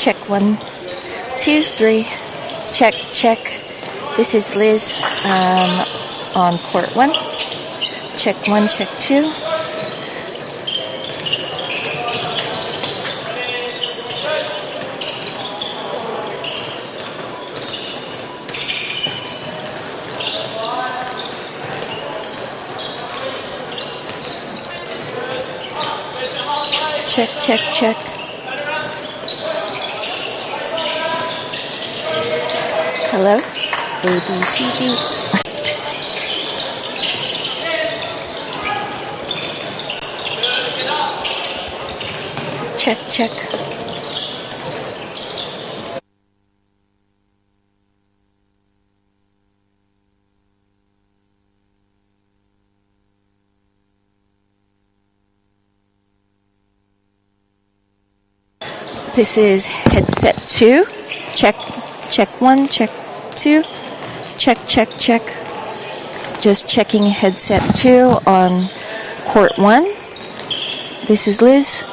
Check 1, 2, 3. Check, check. This is Liz on port 1. Check 1, check 2. Check, check, check. Hello? A, B, C, D. Check, check. This is headset 2. Check, check 1, check 2. Check, check, check. Just checking headset 2 on port 1. This is Liz.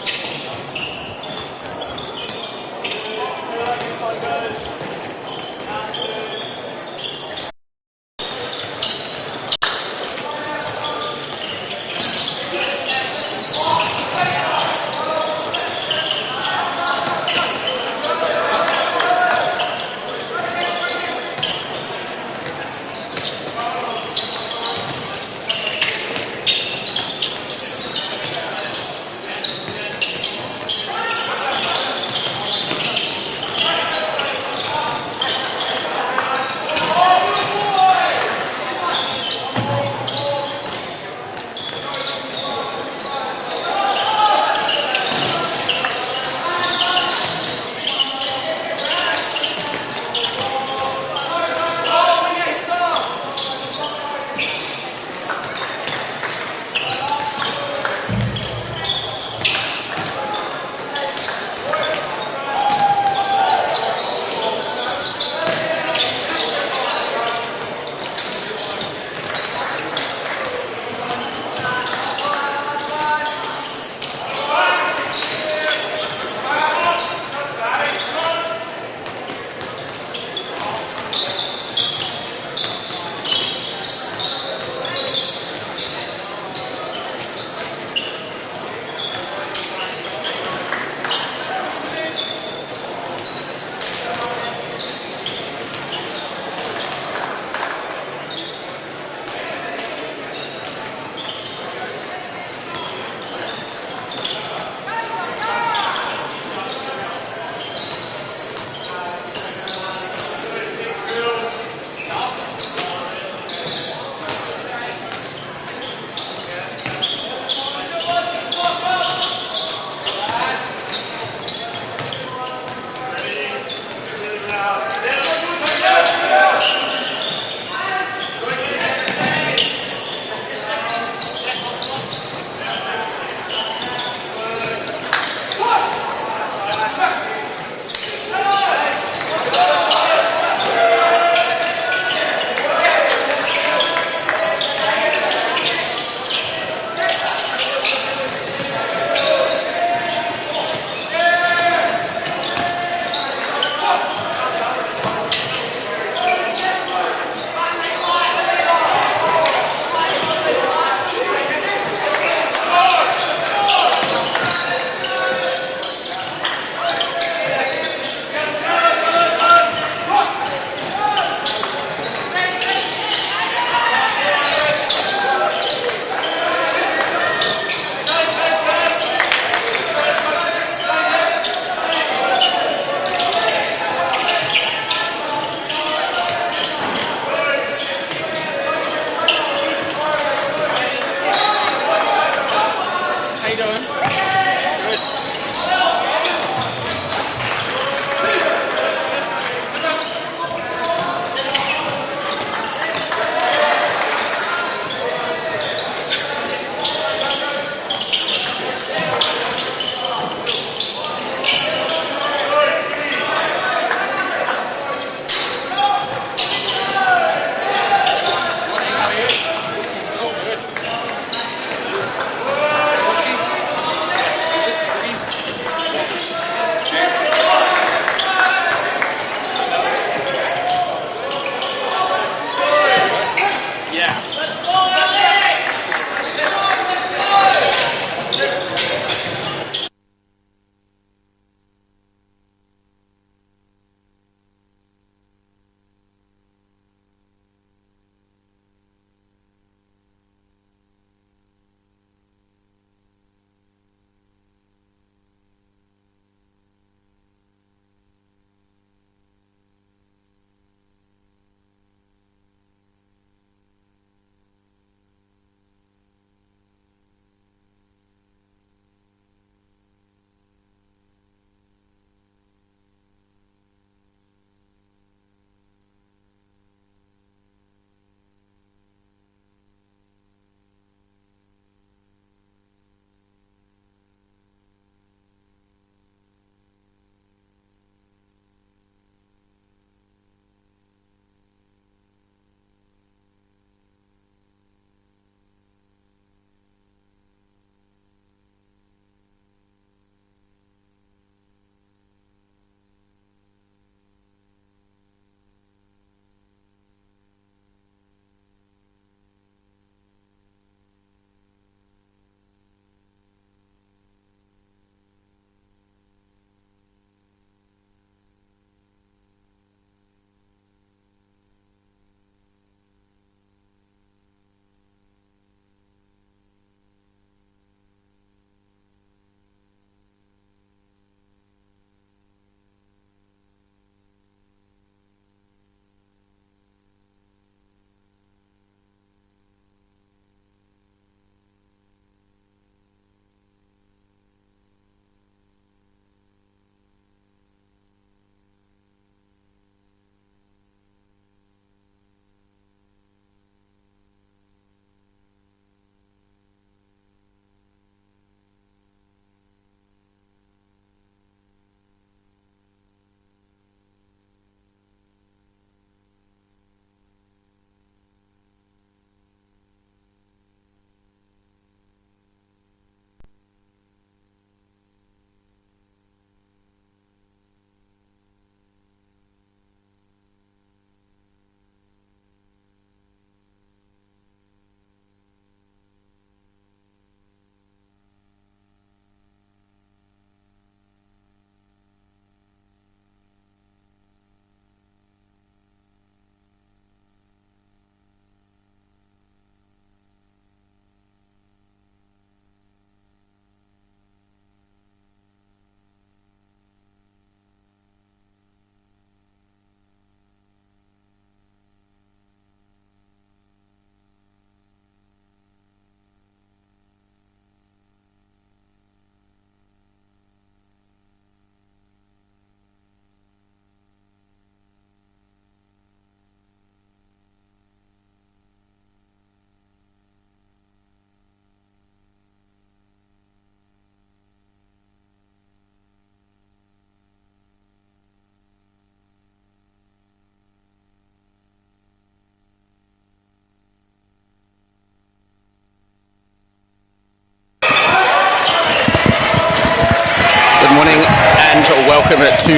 to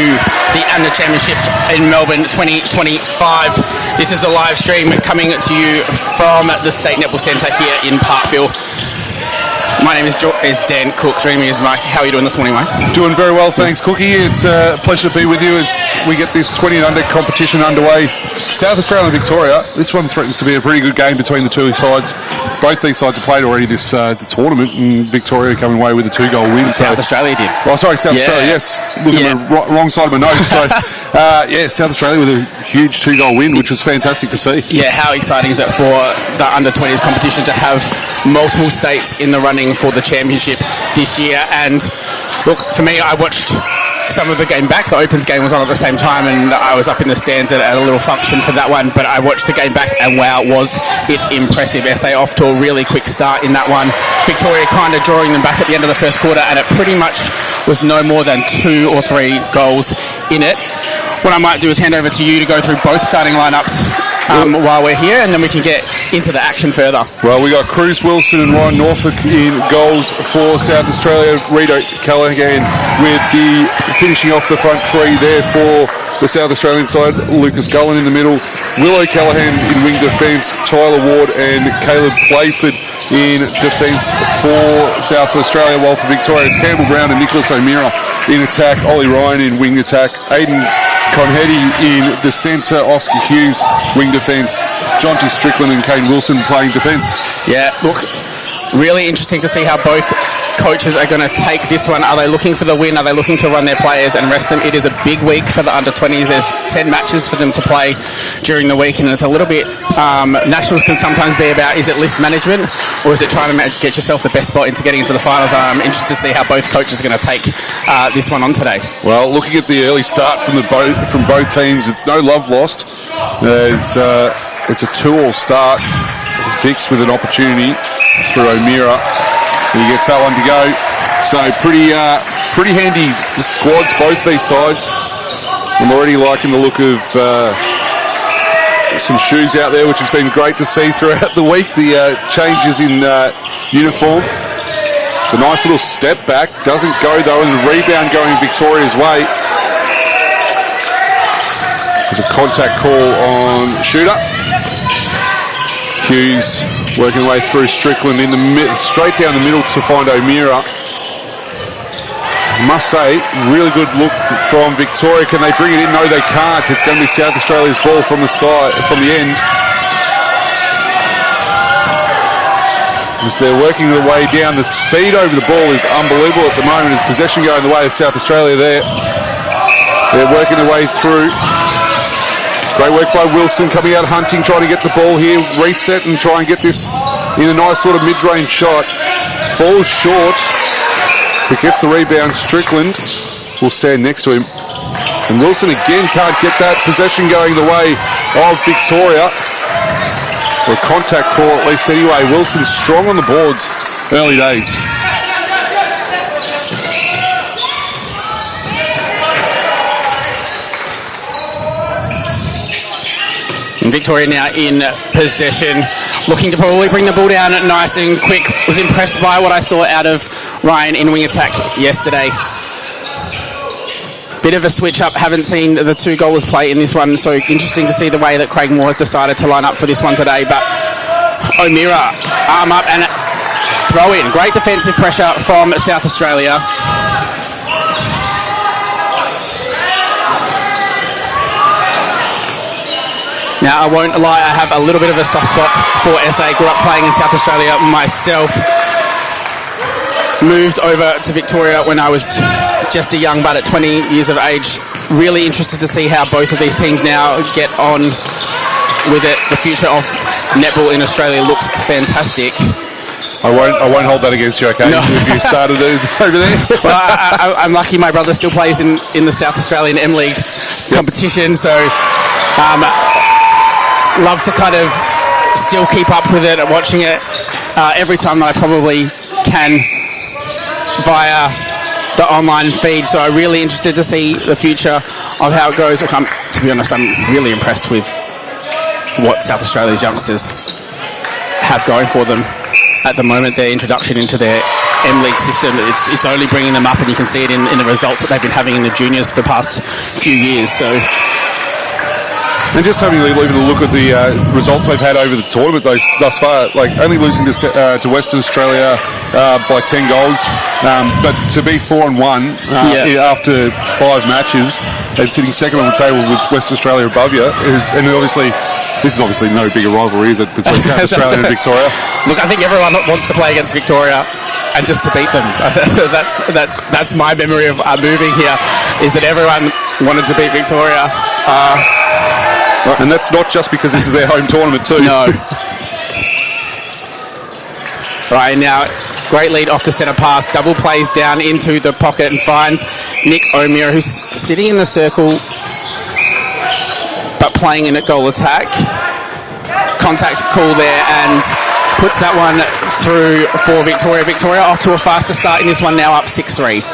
the Under Championship in Melbourne 2025. This is the live stream coming to you from the State Netball Centre here in Parkville. My name is Dan Cook. Joining me is Mike. How are you doing this morning, mate? Doing very well, thanks, Cookie. It's a pleasure to be with you as we get this 20 and under competition underway. South Australia and Victoria. This one threatens to be a pretty good game between the two sides. Both these sides have played already this the tournament, and Victoria coming away with a 2-goal win. South Australia did. Oh, sorry, South Australia, yes. Looking at the wrong side of my notes. So, South Australia with a huge 2-goal win, which was fantastic to see. Yeah, how exciting is it for the under-20s competition to have multiple states in the running for the championship this year? And look, for me, I watched some of the game back. The Opens game was on at the same time, and I was up in the stands at a little function for that one, but I watched the game back, and wow, was it impressive. SA off to a really quick start in that one. Victoria kind of drawing them back at the end of the first quarter, and it pretty much was no more than 2 or 3 goals in it. What I might do is hand over to you to go through both starting lineups while we're here, and then we can get into the action further. Well, we got Cruz Wilson and Ryan Norfolk in goals for South Australia. Rito Callaghan with the finishing off the front three there for the South Australian side. Lucas Gullen in the middle. Willow Callaghan in wing defence. Tyler Ward and Caleb Playford in defence for South Australia, while for Victoria it's Campbell Brown and Nicholas O'Meara in attack. Ollie Ryan in wing attack. Aiden Conhetti in the centre. Oscar Hughes wing defence. Jonty Strickland and Kane Wilson playing defence. Yeah, look, really interesting to see how both coaches are going to take this one. Are they looking for the win? Are they looking to run their players and rest them? It is a big week for the under-20s. There's 10 matches for them to play during the week, and it's a little bit, nationals can sometimes be about, is it list management, or is it trying to get yourself the best spot into getting into the finals? I'm interested to see how both coaches are going to take this one on today. Well, looking at the early start from both teams, it's no love lost. It's a 2-all start. Dix with an opportunity through O'Meara. And he gets that one to go. So pretty handy squads, both these sides. I'm already liking the look of some shoes out there, which has been great to see throughout the week. The changes in uniform. It's a nice little step back. Doesn't go though, and the rebound going Victoria's way. There's a contact call on Shooter. Hughes working their way through Strickland in the straight down the middle to find O'Meara. Must say, really good look from Victoria. Can they bring it in? No, they can't. It's going to be South Australia's ball from the side, from the end. As they're working their way down, the speed over the ball is unbelievable at the moment. As possession going the way of South Australia there. They're working their way through. Great work by Wilson coming out hunting, trying to get the ball here, reset and try and get this in a nice sort of mid-range shot. Falls short, but gets the rebound. Strickland will stand next to him. And Wilson again can't get that possession going the way of Victoria. Or a contact call at least anyway. Wilson strong on the boards, early days. Victoria now in possession, looking to probably bring the ball down nice and quick. Was impressed by what I saw out of Ryan in wing attack yesterday. Bit of a switch up, haven't seen the 2 goalers play in this one, so interesting to see the way that Craig Moore has decided to line up for this one today. But O'Meara, arm up and throw in. Great defensive pressure from South Australia. Now, I won't lie, I have a little bit of a soft spot for SA. Grew up playing in South Australia myself. Moved over to Victoria when I was just a young bud at 20 years of age. Really interested to see how both of these teams now get on with it. The future of netball in Australia looks fantastic. I won't hold that against you, okay? No. If you started over there. Well, I'm lucky my brother still plays in the South Australian M League competition, so love to kind of still keep up with it and watching it every time that I probably can via the online feed. So I'm really interested to see the future of how it goes. Look, to be honest, I'm really impressed with what South Australia's youngsters have going for them at the moment. Their introduction into their M-League system. It's only bringing them up, and you can see it in the results that they've been having in the juniors the past few years. So, and just having a look at the results they've had over the tournament thus far, like only losing to Western Australia by 10 goals, but to be 4-1 after 5 matches and sitting second on the table with Western Australia above you, and obviously this is obviously no bigger rivalry, is it, between South Australia and Victoria? Look, I think everyone wants to play against Victoria and just to beat them. That's my memory of moving here, is that everyone wanted to beat Victoria. And that's not just because this is their home tournament too. No. Right, now, great lead off the centre pass. Double plays down into the pocket and finds Nick O'Meara, who's sitting in the circle but playing in a goal attack. Contact call there and puts that one through for Victoria. Victoria off to a faster start in this one, now up 6-3.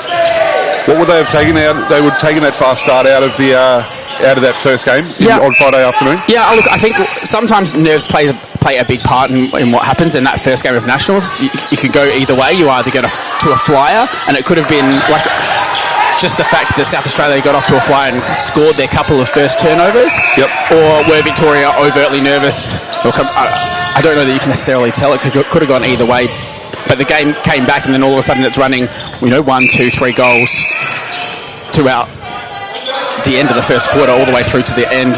What would they have taken out? They would have taken that fast start out of that first game on Friday afternoon. Yeah, look, I think sometimes nerves play a big part in what happens in that first game of nationals. You could go either way. You either get to a flyer, and it could have been like just the fact that South Australia got off to a flyer and scored their couple of first turnovers. Yep. Or were Victoria overtly nervous? Look, I don't know that you can necessarily tell. It could have gone either way. But the game came back, and then all of a sudden it's running, 1, 2, 3 goals throughout the end of the first quarter, all the way through to the end.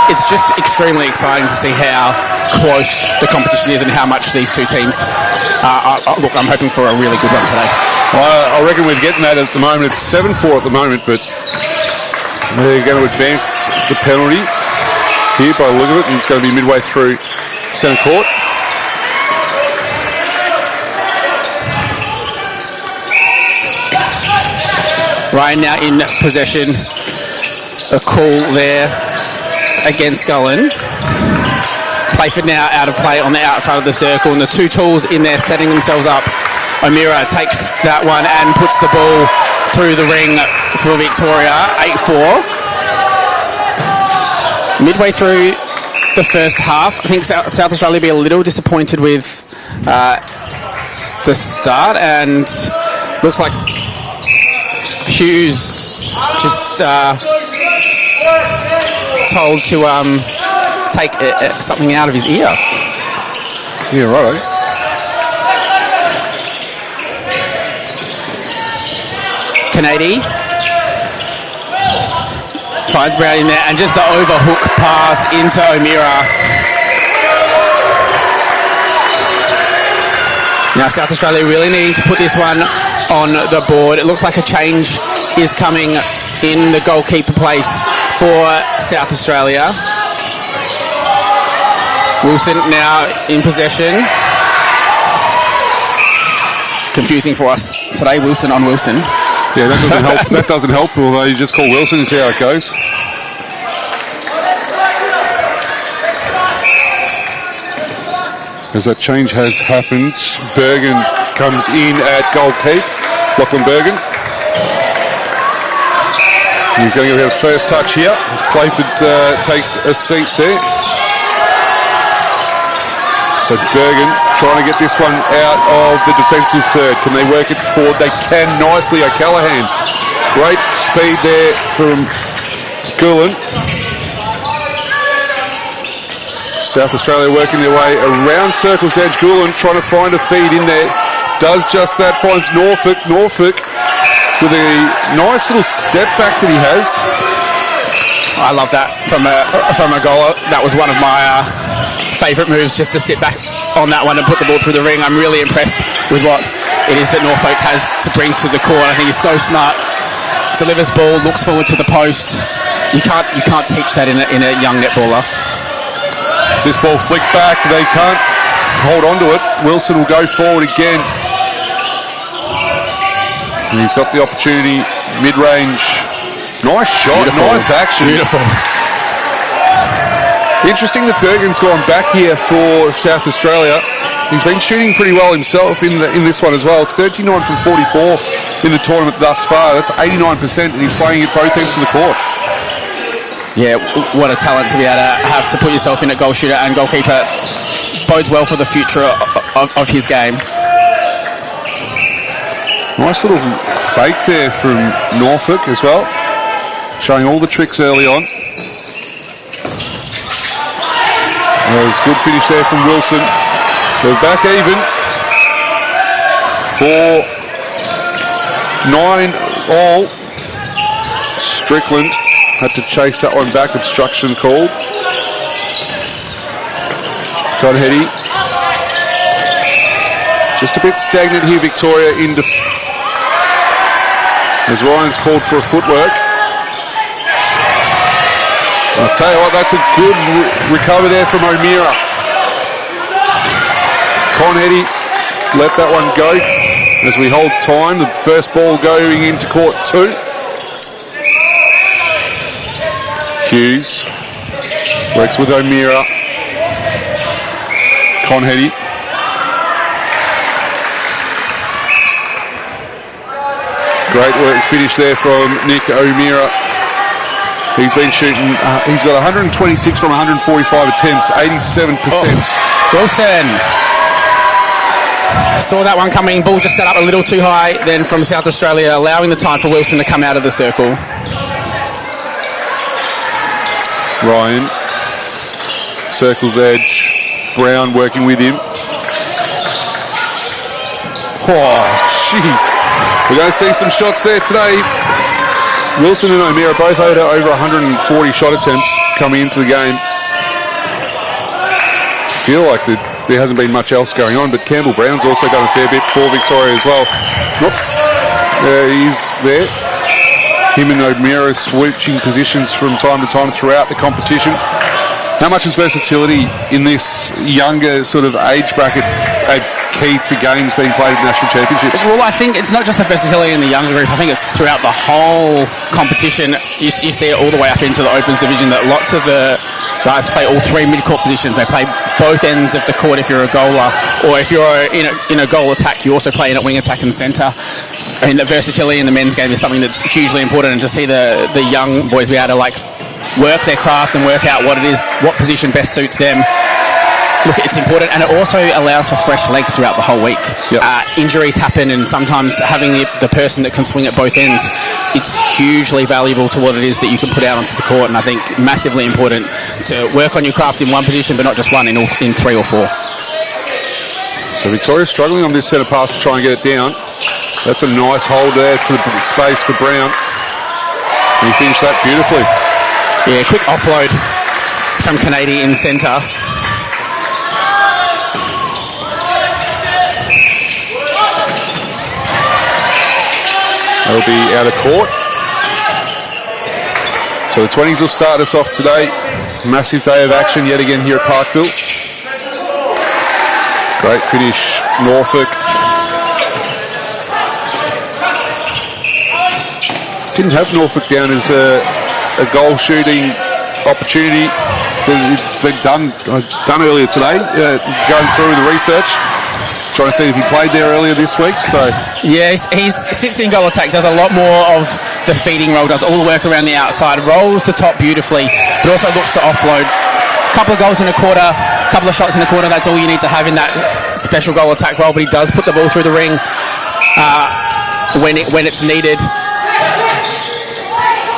It's just extremely exciting to see how close the competition is and how much these two teams look, I'm hoping for a really good one today. I reckon we're getting that at the moment. It's 7-4 at the moment, but they're going to advance the penalty here by the look of it, and it's going to be midway through centre court. Ryan now in possession. A call there against Gullen. Playford now out of play on the outside of the circle, and the two tools in there setting themselves up. O'Meara takes that one and puts the ball through the ring for Victoria. 8-4. Midway through the first half, I think South Australia will be a little disappointed with the start, and looks like Hughes just told to take something out of his ear. Yeah, right. Kennedy finds Brown in there, and just the overhook pass into O'Meara. Now South Australia really needing to put this one on the board. It looks like a change is coming in the goalkeeper place for South Australia. Wilson now in possession. Confusing for us today, Wilson on Wilson. Yeah, that doesn't help. That doesn't help, although you just call Wilson and see how it goes. As that change has happened, Bergen comes in at goalkeeper, Lachlan Bergen. He's going to get a first touch here as Playford takes a seat there. So Bergen trying to get this one out of the defensive third. Can they work it forward? They can nicely. O'Callaghan. Great speed there from Gulen. South Australia working their way around Circle's edge. Gulen trying to find a feed in there. Does just that. Finds Norfolk. Norfolk with a nice little step back that he has. I love that from a goaler. That was one of my favourite moves, just to sit back on that one and put the ball through the ring. I'm really impressed with what it is that Norfolk has to bring to the court. I think he's so smart. Delivers ball, looks forward to the post. You can't teach that in a young netballer. This ball flicked back. They can't hold on to it. Wilson will go forward again. And he's got the opportunity. Mid-range. Nice shot. Beautiful. Nice action. Beautiful. Interesting that Bergen's gone back here for South Australia. He's been shooting pretty well himself in this one as well. 39 from 44 in the tournament thus far. That's 89%, and he's playing at both ends of the court. Yeah, what a talent to be able to have to put yourself in at goal shooter and goalkeeper. Bodes well for the future of his game. Nice little fake there from Norfolk as well, showing all the tricks early on. That was a good finish there from Wilson. They're back even. 4-9 all. Strickland had to chase that one back. Obstruction called. Conheady. Just a bit stagnant here, Victoria, as Ryan's called for a footwork. I'll tell you what, that's a good recover there from O'Meara. Conheady let that one go as we hold time. The first ball going into court 2. Hughes works with O'Meara. Conheady. Great work finish there from Nick O'Meara. He's been shooting, he's got 126 from 145 attempts, 87%. Wilson. Saw that one coming. Ball just set up a little too high then from South Australia, allowing the time for Wilson to come out of the circle. Ryan. Circle's edge. Brown working with him. Oh, jeez. We're going to see some shots there today. Wilson and O'Meara both had over 140 shot attempts coming into the game. Feel like there hasn't been much else going on, but Campbell Brown's also done a fair bit for Victoria as well. He's there. Him and O'Meara switching positions from time to time throughout the competition. How much is versatility in this younger sort of age bracket key to games being played at national championships? Well, I think it's not just the versatility in the younger group. I think it's throughout the whole competition. You see it all the way up into the Opens division that lots of the guys play all 3 mid-court positions. They play both ends of the court if you're a goaler, or if you're in a goal attack, you also play in a wing attack and centre. I mean, the versatility in the men's game is something that's hugely important, and to see the young boys be able to work their craft and work out what it is, what position best suits them. Look, it's important, and it also allows for fresh legs throughout the whole week. Yep. Injuries happen, and sometimes having the person that can swing at both ends, it's hugely valuable to what it is that you can put out onto the court, and I think massively important to work on your craft in one position, but not just one, in 3 or 4. So Victoria struggling on this set of pass to try and get it down. That's a nice hold there for the space for Brown. And he finished that beautifully. Yeah, quick offload from Conheady in centre. That'll be out of court. So the 20s will start us off today. Massive day of action yet again here at Parkville. Great finish, Norfolk. Didn't have Norfolk down as a goal shooting opportunity that been done earlier today. Going through the research, trying to see if he played there earlier this week. So yeah, he sits in goal attack, does a lot more of the feeding role, does all the work around the outside, rolls the top beautifully, but also looks to offload. Couple of goals in a quarter, couple of shots in a quarter, that's all you need to have in that special goal attack role, but he does put the ball through the ring when it's needed.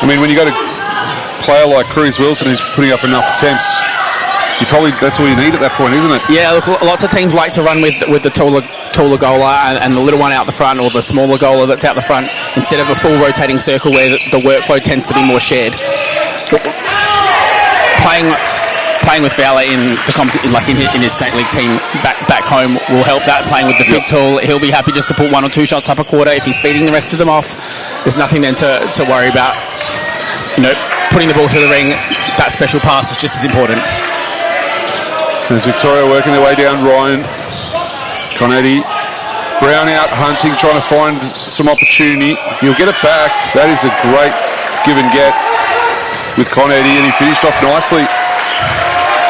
I mean, when you got a player like Cruz Wilson who's putting up enough attempts, that's all you need at that point, isn't it? Yeah, look, lots of teams like to run with the taller goaler and the little one out the front, or the smaller goaler that's out the front, instead of a full rotating circle where the workload tends to be more shared. Playing with Fowler in the in his state league team back home will help that. Playing with the big tool, he'll be happy just to put 1 or 2 shots up a quarter. If he's feeding the rest of them off, there's nothing then to worry about. Putting the ball through the ring, that special pass is just as important. There's Victoria working their way down. Ryan, Conheady, Brown out hunting, trying to find some opportunity. He'll get it back. That is a great give and get with Conheady, and he finished off nicely.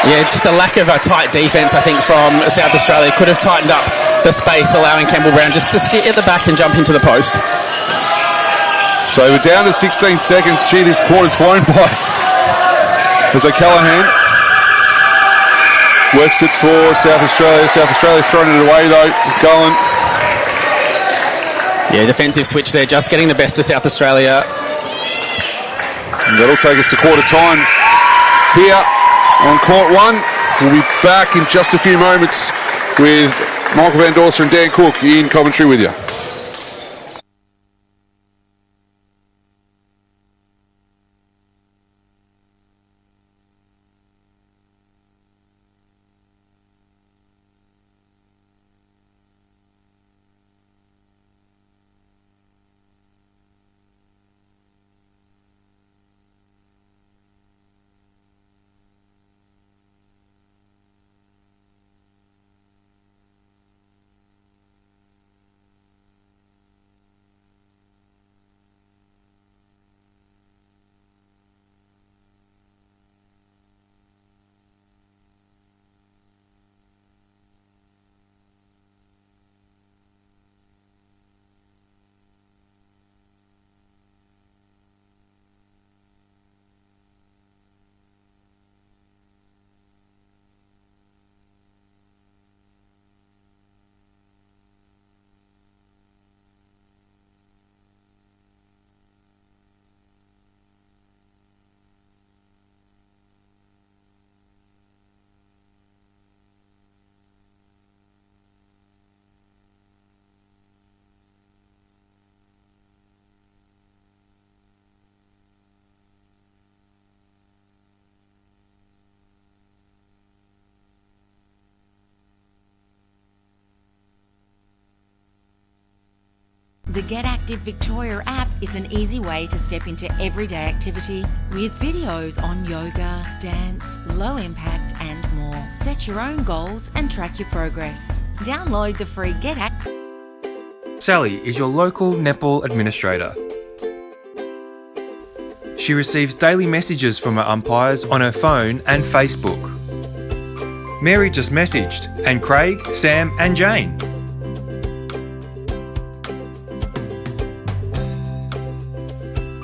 Yeah, just a lack of a tight defence, I think, from South Australia. Could have tightened up the space, allowing Campbell Brown just to sit at the back and jump into the post. So we're down to 16 seconds. Gee, this quarter's flown by. There's O'Callaghan. Works it for South Australia. South Australia throwing it away though. Golan. Yeah, defensive switch there, just getting the best of South Australia. And that'll take us to quarter time here on court one. We'll be back in just a few moments with Michael Van Dorser and Dan Cook in commentary with you. The Get Active Victoria app is an easy way to step into everyday activity with videos on yoga, dance, low impact and more. Set your own goals and track your progress. Download the free Get Active. Sally is your local netball administrator. She receives daily messages from her umpires on her phone and Facebook. Mary just messaged, and Craig, Sam and Jane.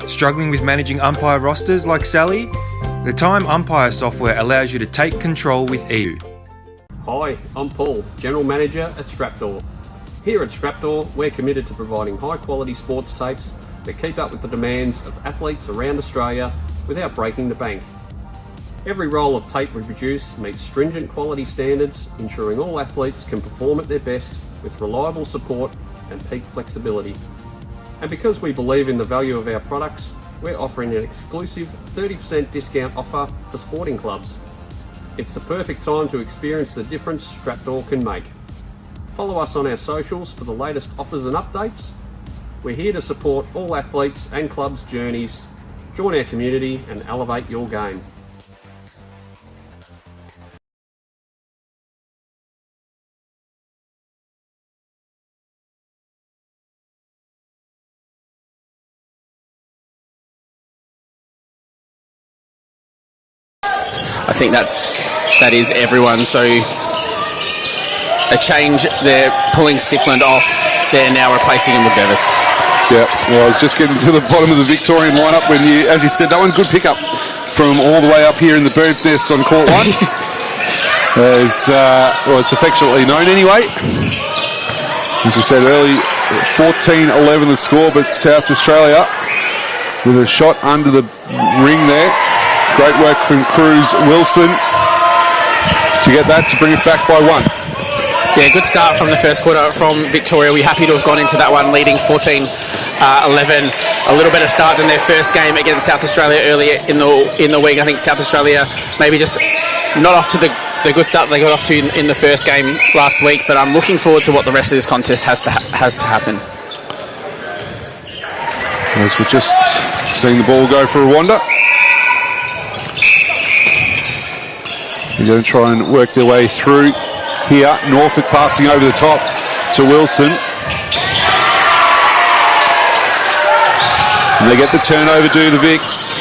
Struggling with managing umpire rosters like Sally? The Time Umpire software allows you to take control with ease. Hi, I'm Paul, General Manager at Strapdoor. Here at Strapdoor, we're committed to providing high quality sports tapes that keep up with the demands of athletes around Australia without breaking the bank. Every roll of tape we produce meets stringent quality standards, ensuring all athletes can perform at their best with reliable support and peak flexibility. And because we believe in the value of our products, we're offering an exclusive 30% discount offer for sporting clubs. It's the perfect time to experience the difference Strapdoor can make. Follow us on our socials for the latest offers and updates. We're here to support all athletes and clubs' journeys. Join our community and elevate your game. I think that is everyone. So a change, they're pulling Stickland off. They're now replacing him with Bevis. Yeah, well, I was just getting to the bottom of the Victorian lineup when you, as you said, that one good pickup from all the way up here in the bird's nest on court one. As, well, it's affectionately known anyway. As you said early, 14-11 the score, but South Australia with a shot under the ring there. Great work from Cruz Wilson to get that, to bring it back by one. Yeah, good start from the first quarter from Victoria. We're happy to have gone into that one leading 14-11. A little better start than their first game against South Australia earlier in the week. I think South Australia maybe just not off to the good start they got off to in the first game last week, but I'm looking forward to what the rest of this contest has to happen. As we're just seeing the ball go for a wander. They're going to try and work their way through here. Norfolk passing over the top to Wilson. And they get the turnover, do the Vics.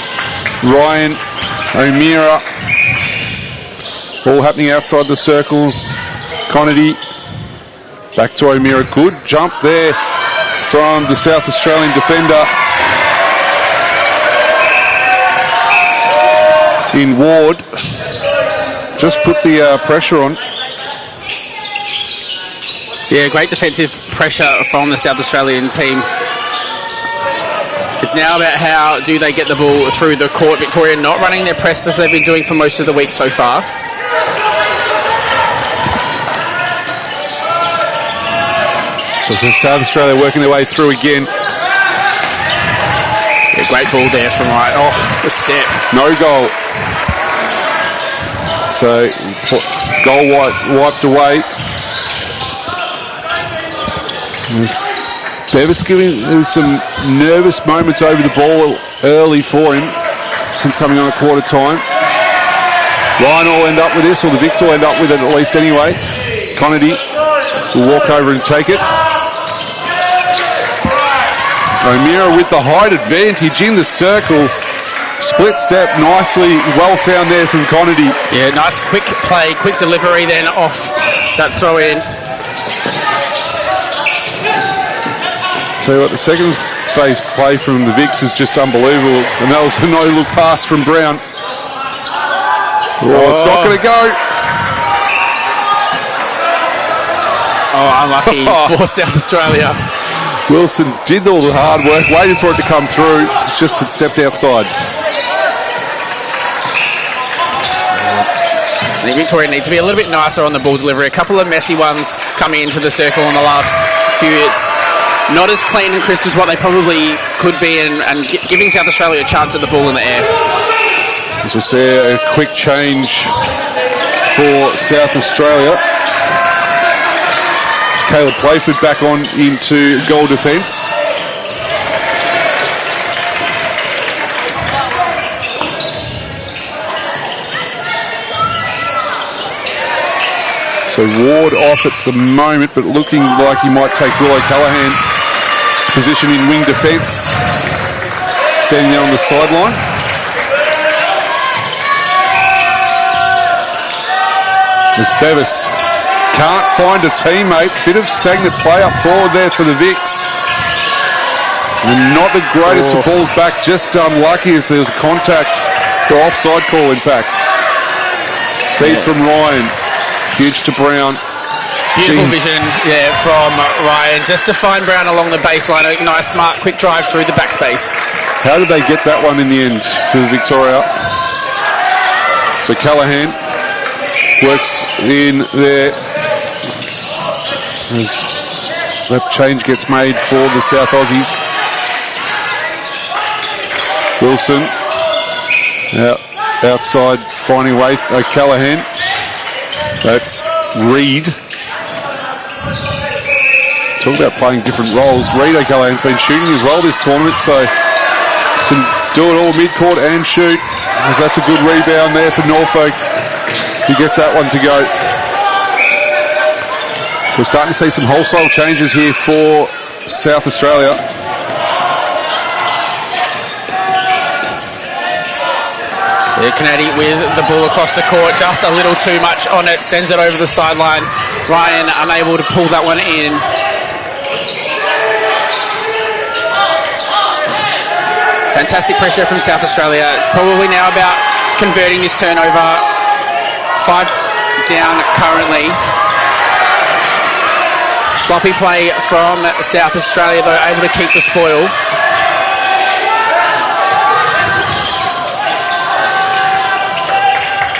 Ryan, O'Meara, all happening outside the circle. Conady, back to O'Meara. Good jump there from the South Australian defender in Ward. just put the pressure on. Yeah, great defensive pressure from the South Australian team. It's now about how do they get the ball through the court. Victoria not running their press as they've been doing for most of the week so far. So South Australia working their way through again. Yeah, great ball there from Ryan. Oh, the step. No goal. So goal wiped away. Bevis giving some nervous moments over the ball early for him since coming on at quarter time. Ryan will end up with this, or the Vicks will end up with it at least anyway. Conady will walk over and take it. O'Meara with the height advantage in the circle. Split step nicely, well found there from Conady. Yeah, nice quick play, quick delivery then off that throw in. So what, the second phase play from the Vicks is just unbelievable. And that was a no-look pass from Brown. Oh, it's not going to go. Oh, unlucky for South Australia. Wilson did all the hard work, waited for it to come through, just had stepped outside. I think Victoria needs to be a little bit nicer on the ball delivery. A couple of messy ones coming into the circle in the last few hits. Not as clean and crisp as what they probably could be, and giving South Australia a chance at the ball in the air. As we see a quick change for South Australia. Caleb Playford back on into goal defence. So Ward off at the moment, but looking like he might take Willow Callaghan's position in wing defence. Standing there on the sideline. As Bevis can't find a teammate. Bit of stagnant play up forward there for the Vicks. And not the greatest of balls back, just unlucky as there was a contact, or offside call in fact. Feed from Ryan. Huge to Brown. Beautiful vision, yeah, from Ryan, just to find Brown along the baseline. A nice, smart, quick drive through the backspace. How did they get that one in the end for Victoria? So Callaghan works in there as that change gets made for the South Aussies. Wilson outside finding a way. Callaghan. That's Reid. Talk about playing different roles. Reid O'Callaghan's been shooting as well this tournament, so can do it all mid-court and shoot. As that's a good rebound there for Norfolk. He gets that one to go. So we're starting to see some wholesale changes here for South Australia. Yeah, Canady with the ball across the court, just a little too much on it, sends it over the sideline. Ryan unable to pull that one in. Fantastic pressure from South Australia. Probably now about converting this turnover. 5 down currently. Sloppy play from South Australia, though, able to keep the spoil.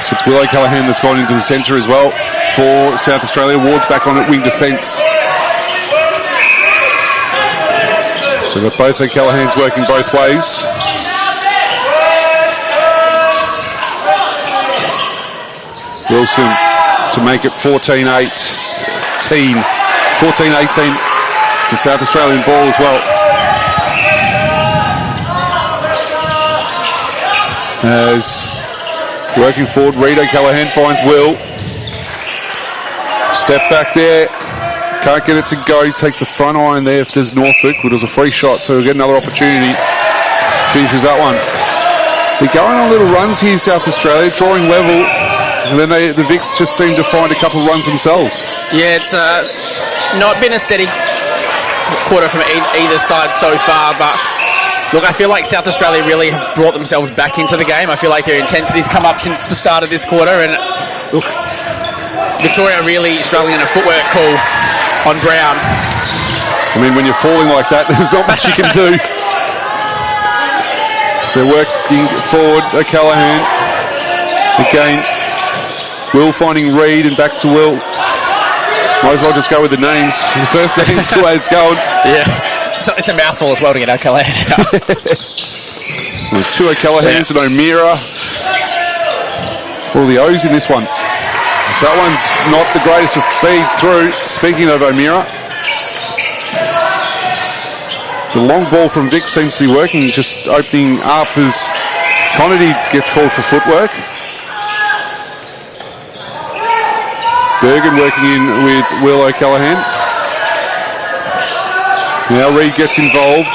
So it's Willow Callaghan that's gone into the centre as well for South Australia. Ward's back on at wing defence. So they've got both the Callaghan's working both ways. Wilson to make it 14-18 to South Australian ball as well. As working forward, Reid O'Callaghan finds Will. Step back there. Can't get it to go. Takes the front iron there if there's Norfolk. It was a free shot, so we'll get another opportunity. Finishes that one. They're going on little runs here, South Australia, drawing level. And then the Vicks just seem to find a couple of runs themselves. Yeah, it's not been a steady quarter from either side so far, but look, I feel like South Australia really have brought themselves back into the game. I feel like their intensity's come up since the start of this quarter, and Look, Victoria really struggling in a footwork call on Brown. I mean, when you're falling like that, there's not much you can do. So working forward, O'Callaghan. Again, Will finding Reed and back to Will. Might as well just go with the names. The first name's the way it's going. Yeah. So it's a mouthful as well to get O'Callaghan out. There's two O'Callaghan's and O'Meara. All the O's in this one. So that one's not the greatest of feeds through. Speaking of O'Meara, the long ball from Vic seems to be working, just opening up as Conity gets called for footwork. Bergen working in with Will O'Callaghan. Now Reed gets involved.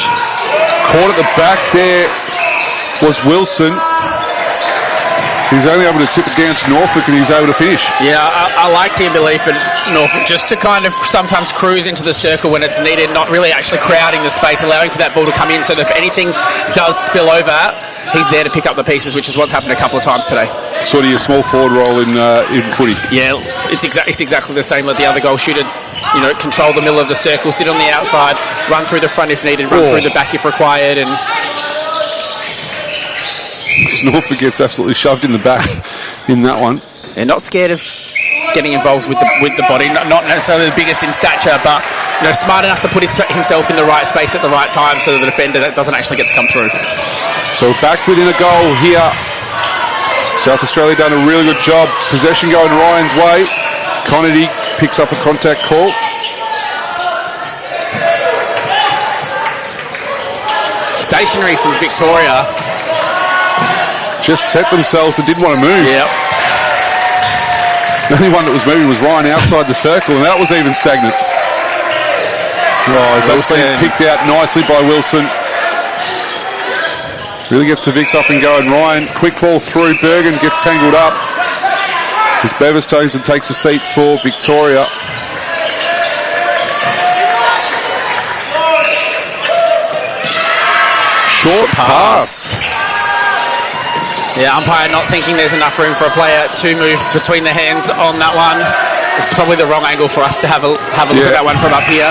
Caught at the back there was Wilson. He's only able to tip it down to Norfolk and he's able to finish. Yeah, I like the belief in Norfolk just to kind of sometimes cruise into the circle when it's needed, not really actually crowding the space, allowing for that ball to come in so that if anything does spill over, he's there to pick up the pieces, which is what's happened a couple of times today. Sort of your small forward role in footy. Yeah, it's exactly the same. Let the other goal shooter, control the middle of the circle, sit on the outside, run through the front if needed, run through the back if required, and Norfolk gets absolutely shoved in the back in that one. they're not scared of getting involved with the body, not necessarily the biggest in stature, but smart enough to put himself in the right space at the right time so that the defender that doesn't actually get to come through. So back within a goal here. South Australia done a really good job. Possession going Ryan's way. Conity picks up a contact call. Stationary from Victoria. Just set themselves and didn't want to move. Yep. The only one that was moving was Ryan outside the circle, and that was even stagnant. Right, that was being picked out nicely by Wilson. Really gets the Vicks up and going. Ryan, quick ball through. Bergen gets tangled up. As Beverstones and takes a seat for Victoria. Short pass. Yeah, umpire not thinking there's enough room for a player to move between the hands on that one. It's probably the wrong angle for us to have a look at that one from up here.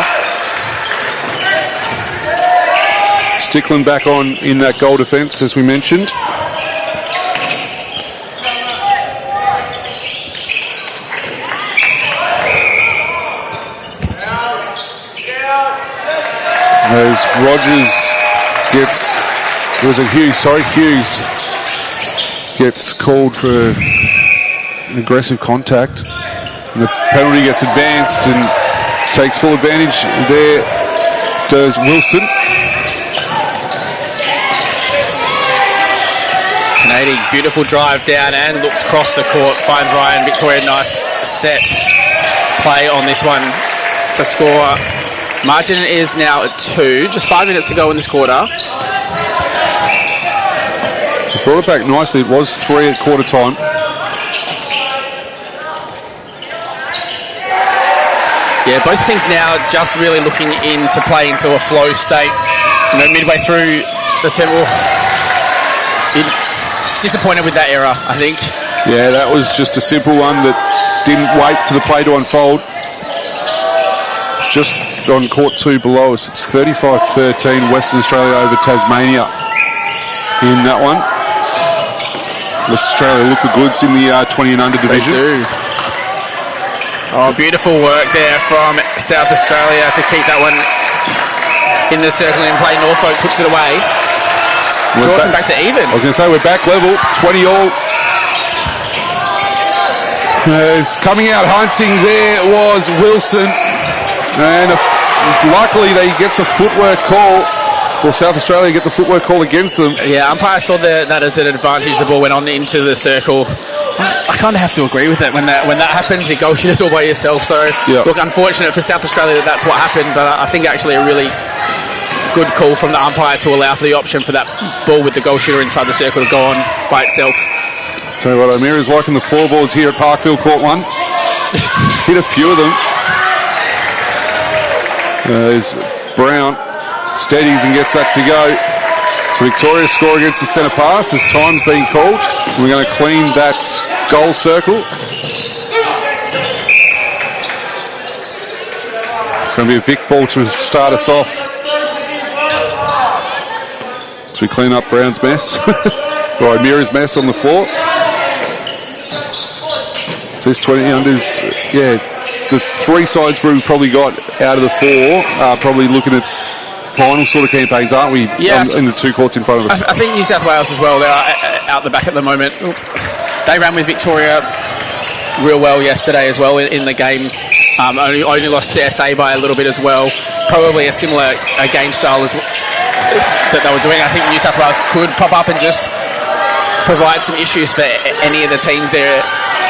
Stickland back on in that goal defence, as we mentioned. As Rogers gets, Hughes gets called for an aggressive contact. And the penalty gets advanced and takes full advantage. There does Wilson. Canadian, beautiful drive down and looks across the court, finds Ryan. Victoria, nice set play on this one to score. Margin is now at 2, just 5 minutes to go in this quarter. Brought it back nicely. It was 3 at quarter time. Yeah, both teams now just really looking to play into a flow state. Midway through the term, disappointed with that error, I think. Yeah, that was just a simple one that didn't wait for the play to unfold. Just on court 2 below us, it's 35-13 Western Australia over Tasmania in that one. Western Australia look the goods in the 20 and under division. They do. Oh, beautiful work there from South Australia to keep that one in the circle and play. Norfolk puts it away. Draws them back to even. I was going to say, we're back level, 20 all. It's coming out hunting there was Wilson. And luckily they gets a footwork call. Well, South Australia get the footwork call against them. Yeah, umpire saw that as an advantage. The ball went on into the circle. I kind of have to agree with it. When that happens, you go shoot all by yourself. So, Look, unfortunate for South Australia that's what happened. But I think actually a really good call from the umpire to allow for the option for that ball with the goal shooter inside the circle to go on by itself. Tell you what, O'Meara's liking the floorboards here at Parkville Court 1. Hit a few of them. There's Brown. Steadies and gets that to go. So Victoria score against the centre pass as time's being called. We're going to clean that goal circle. It's going to be a Vic ball to start us off. As we clean up Brown's mess. Or Mira's mess on the floor. So this 20 unders, yeah, the three sides we've probably got out of the four are probably looking at final sort of campaigns, aren't we? Yeah. In the two courts in front of us. I think New South Wales as well, they're out the back at the moment. They ran with Victoria real well yesterday as well in the game. Only lost to SA by a little bit as well. Probably a similar game style as that they were doing. I think New South Wales could pop up and just provide some issues for any of the teams there.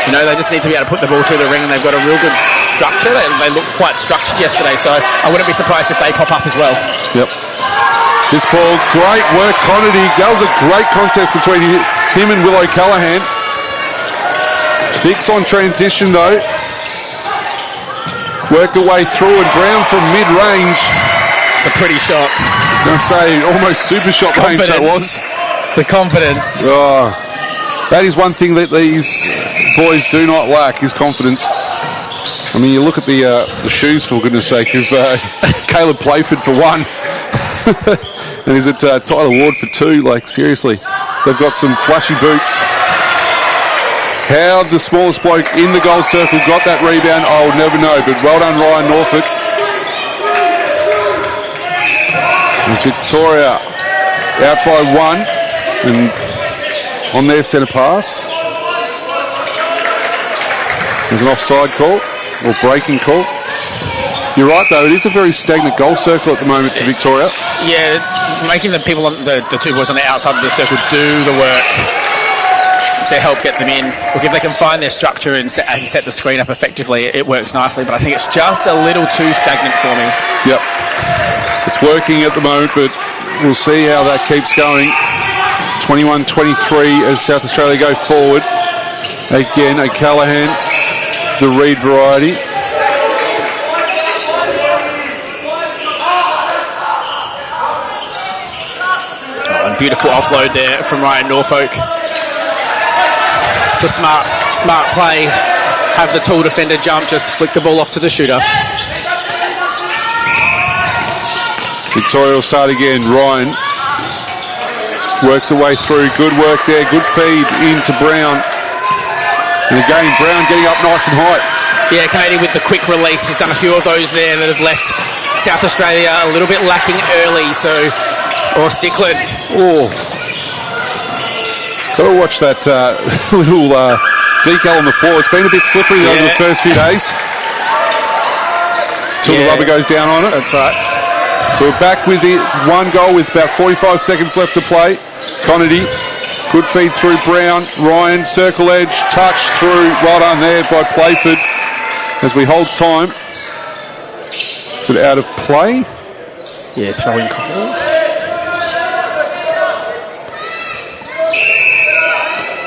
You know, they just need to be able to put the ball through the ring, and they've got a real good structure. They looked quite structured yesterday, so I wouldn't be surprised if they pop up as well. Yep. This ball, great work, Conity. That was a great contest between him and Willow Callahan. Vic's on transition though. Worked her way through, and Brown from mid-range. It's a pretty shot. I was going to say, almost super shot range that was. The confidence. Oh, that is one thing that these boys do not lack, is confidence. I mean, you look at the shoes, for goodness sake, of Caleb Playford for one. And is it Tyler Ward for two? Like, seriously. They've got some flashy boots. How the smallest bloke in the goal circle got that rebound, I'll never know. But well done, Ryan Norfolk. It's Victoria out by one. And on their centre pass, there's an offside call, or breaking call. You're right though, it is a very stagnant goal circle at the moment for Victoria. Yeah, making the people on the two boys on the outside of the circle do the work to help get them in. Look, if they can find their structure and set the screen up effectively, it works nicely, but I think it's just a little too stagnant for me. Yep. It's working at the moment, but we'll see how that keeps going. 21-23 as South Australia go forward. Again, O'Callaghan, the Reed variety. Oh, and beautiful offload there from Ryan Norfolk. It's a smart play. Have the tall defender jump, just flick the ball off to the shooter. Victoria will start again. Ryan works her way through. Good work there. Good feed into Brown. And again, Brown getting up nice and high. Yeah, Canadian with the quick release. He's done a few of those there that have left South Australia a little bit lacking early. Or Stickland. Oh. Got to watch that little decal on the floor. It's been a bit slippery over the first few days. Till the rubber goes down on it. That's right. So we're back with it. One goal with about 45 seconds left to play. Conity, good feed through Brown. Ryan, circle edge, touch through. Well done there by Playford. As we hold time. Is it out of play? Yeah, throwing call.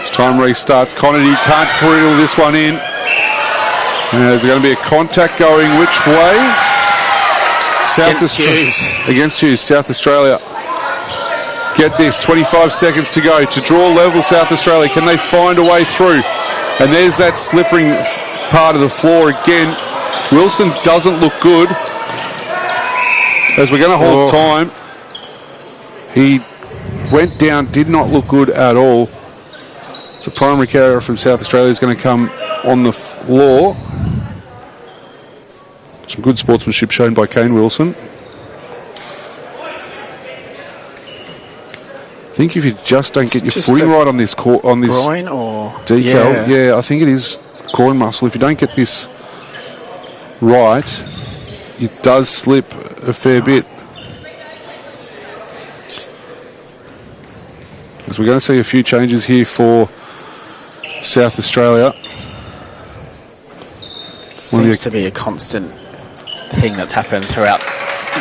As time restarts, Conity can't riddle this one in. And there's going to be a contact going which way? Against Hughes, South Australia. Get this, 25 seconds to go to draw level South Australia. Can they find a way through? And there's that slippering part of the floor again. Wilson doesn't look good. As we're going to hold time. He went down, did not look good at all. So primary carrier from South Australia is going to come on the floor. Some good sportsmanship shown by Kane Wilson. I think if you just don't get your footing right on this groin or decal, yeah, I think it is groin muscle. If you don't get this right, it does slip a fair bit. As we're going to see a few changes here for South Australia. Seems to be a constant thing that's happened throughout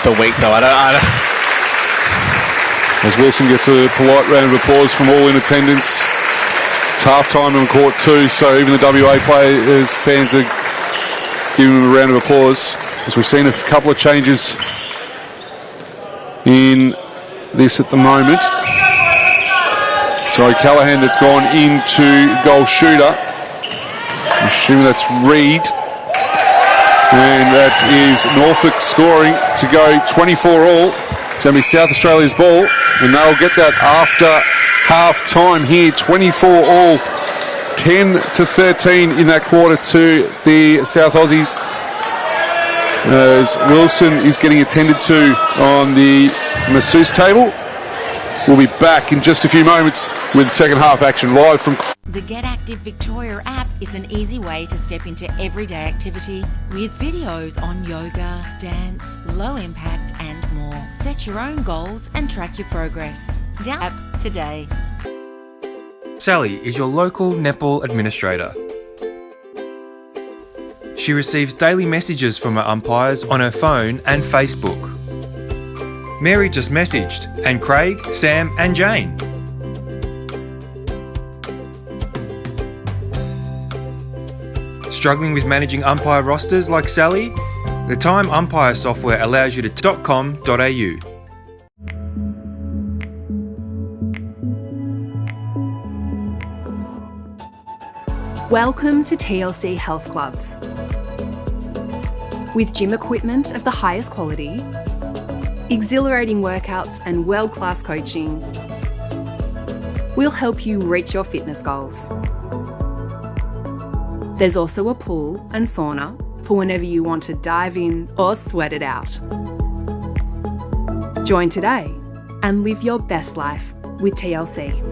the week, though. I don't. As Wilson gets a polite round of applause from all in attendance. It's half-time on court 2, so even the WA players, fans are giving him a round of applause. As we've seen a couple of changes in this at the moment. Sorry, Callahan that's gone into goal shooter. I'm assuming that's Reed. And that is Norfolk scoring to go 24 all. It's going to be South Australia's ball, and they'll get that after half-time here. 24 all, 10-13 in that quarter to the South Aussies. As Wilson is getting attended to on the masseuse table. We'll be back in just a few moments with second half action live from... The Get Active Victoria app is an easy way to step into everyday activity with videos on yoga, dance, low impact and more. Set your own goals and track your progress. Download the app today. Sally is your local netball administrator. She receives daily messages from her umpires on her phone and Facebook. Mary just messaged, and Craig, Sam and Jane. Struggling with managing umpire rosters like Sally? The Time Umpire software allows you to .com.au. Welcome to TLC Health Clubs. With gym equipment of the highest quality, exhilarating workouts and world-class coaching, we'll help you reach your fitness goals. There's also a pool and sauna for whenever you want to dive in or sweat it out. Join today and live your best life with TLC.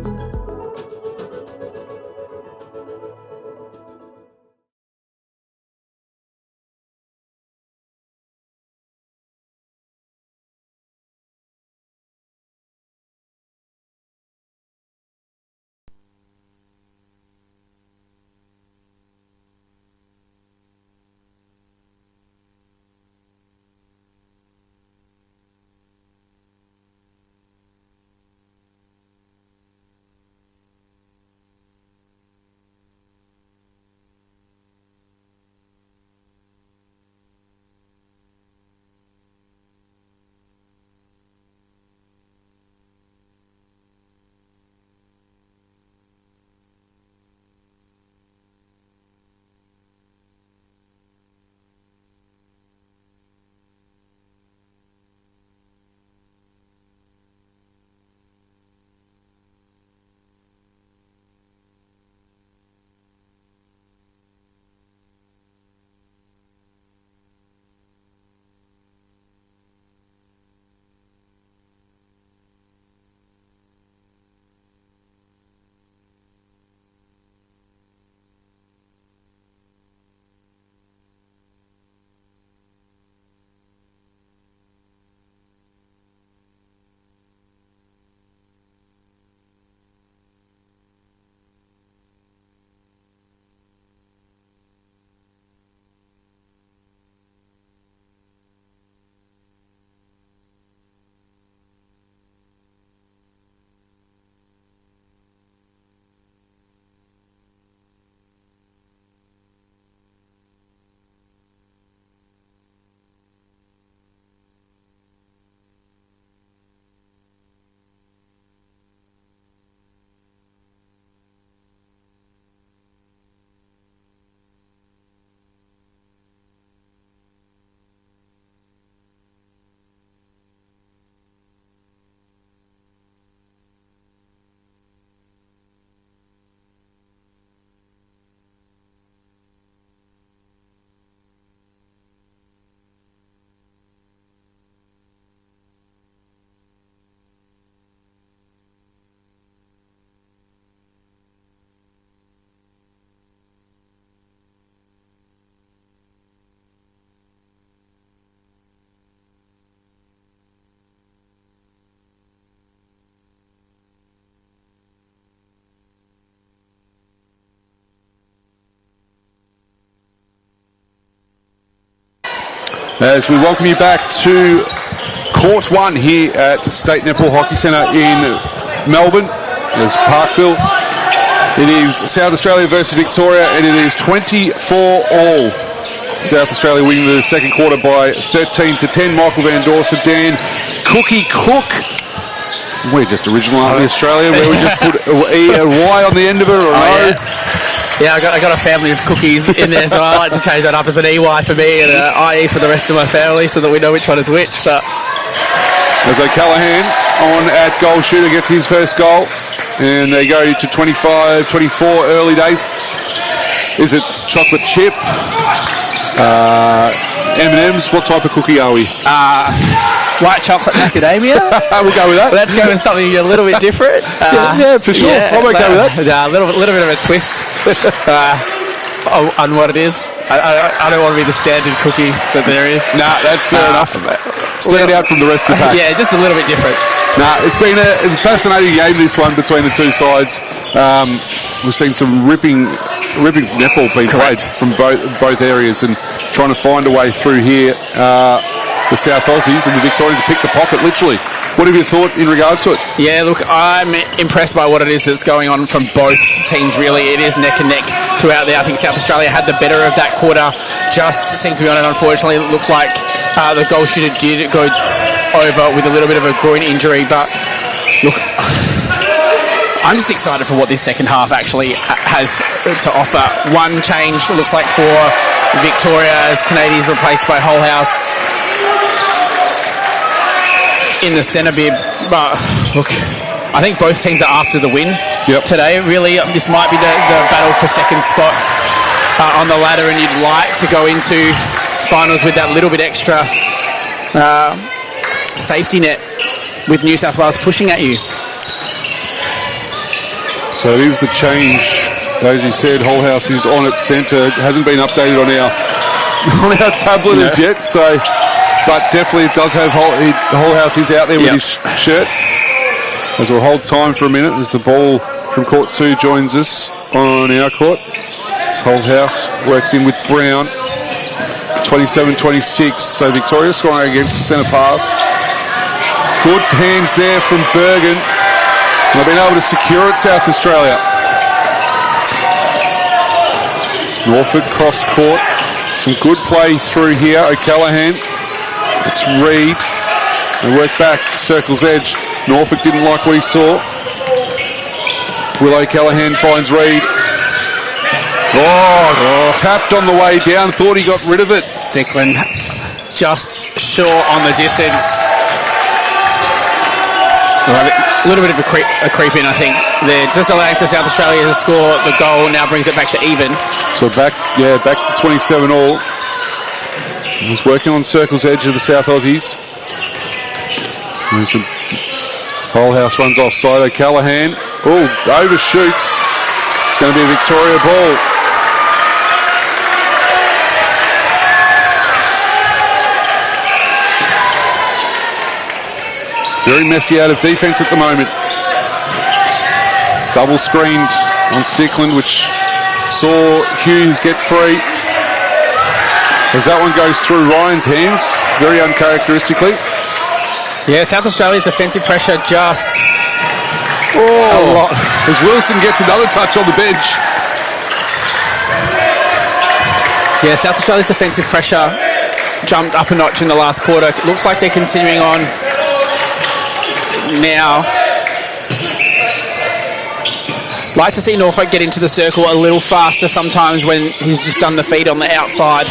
As we welcome you back to Court 1 here at the State Netball Hockey Centre in Melbourne. There's Parkville. It is South Australia versus Victoria, and it is 24 all. South Australia winning the second quarter by 13-10. Michael Van Dorsen, Dan Cookie Cook We're just original, aren't we, Australia? Where we just put a Y on the end of it, or an O. Yeah, I got a family of cookies in there, so I like to change that up as an EY for me and an IE for the rest of my family, so that we know which one is which. But as O'Callaghan on at goal shooter gets his first goal, and they go to 25-24 early days. Is it chocolate chip? M&M's? What type of cookie are we? White chocolate macadamia. We'll go with that. Let's go with something a little bit different. Yeah, for sure. I'm okay with that. A little bit of a twist on what it is. I don't want to be the standard cookie that there is. Nah, that's fair enough. Stand out from the rest of the pack. Yeah, just a little bit different. Nah, it's been a fascinating game, this one, between the two sides. We've seen some ripping netball being played from both areas, and trying to find a way through here. The South Aussies and the Victorians have picked the pocket, literally. What have you thought in regards to it? Yeah, look, I'm impressed by what it is that's going on from both teams, really. It is neck and neck throughout there. I think South Australia had the better of that quarter, just seemed to be on it. Unfortunately, it looked like the goal shooter did go over with a little bit of a groin injury, but look, I'm just excited for what this second half actually has to offer. One change, it looks like, for Victoria as Canadians replaced by Whole House in the centre bib. But look, I think both teams are after the win today. Really, this might be the battle for second spot on the ladder, and you'd like to go into finals with that little bit extra safety net with New South Wales pushing at you. So it is the change. As you said, Whole House is on its centre. It hasn't been updated on our tablet as yet. So, but definitely it does have Whole House is out there with his shirt. As we'll hold time for a minute as the ball from court 2 joins us on our court. Whole House works in with Brown. 27-26. So Victoria scoring against the centre pass. Good hands there from Bergen. They've been able to secure it, South Australia. Norfolk cross court. Some good play through here. O'Callaghan. It's Reid. They work back. Circle's edge. Norfolk didn't like what he saw. Will O'Callaghan finds Reid. Tapped on the way down. Thought he got rid of it. Declan just short on the distance. A little bit of a creep in, I think. They're just allowing for South Australia to score the goal. Now brings it back to even. So back to 27 all. He's working on Circle's edge of the South Aussies. Whole House runs offside. O'Callaghan. Overshoots. It's going to be a Victoria ball. Very messy out of defence at the moment. Double screened on Stickland, which saw Hughes get free. As that one goes through Ryan's hands, very uncharacteristically. Yeah, South Australia's defensive pressure just a lot. As Wilson gets another touch on the bench. Yeah, South Australia's defensive pressure jumped up a notch in the last quarter. It looks like they're continuing on now. Like to see Norfolk get into the circle a little faster sometimes when he's just done the feed on the outside.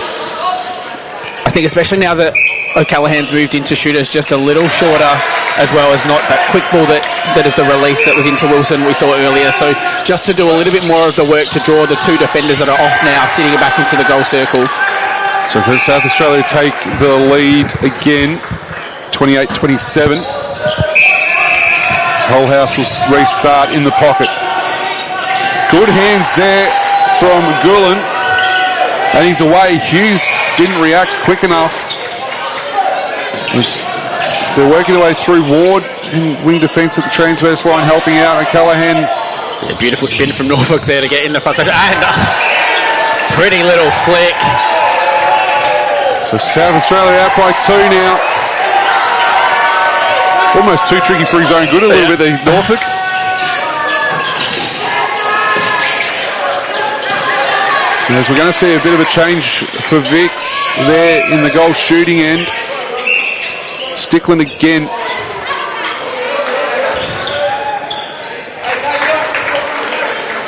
I think especially now that O'Callaghan's moved into shooters just a little shorter, as well as not that quick ball that is the release that was into Wilson we saw earlier. So just to do a little bit more of the work to draw the two defenders that are off now, sitting back into the goal circle. So for South Australia take the lead again, 28-27. Whole House will restart in the pocket. Good hands there from Gulen. And he's away. Hughes didn't react quick enough. They're working their way through. Ward in wing defence at the transverse line helping out. O'Callaghan. Yeah, beautiful spin from Norfolk there to get in the front. And pretty little flick. So South Australia out by 2 now. Almost too tricky for his own good a little bit there, Norfolk. And as we're going to see a bit of a change for Vicks there in the goal shooting end. Stickland again.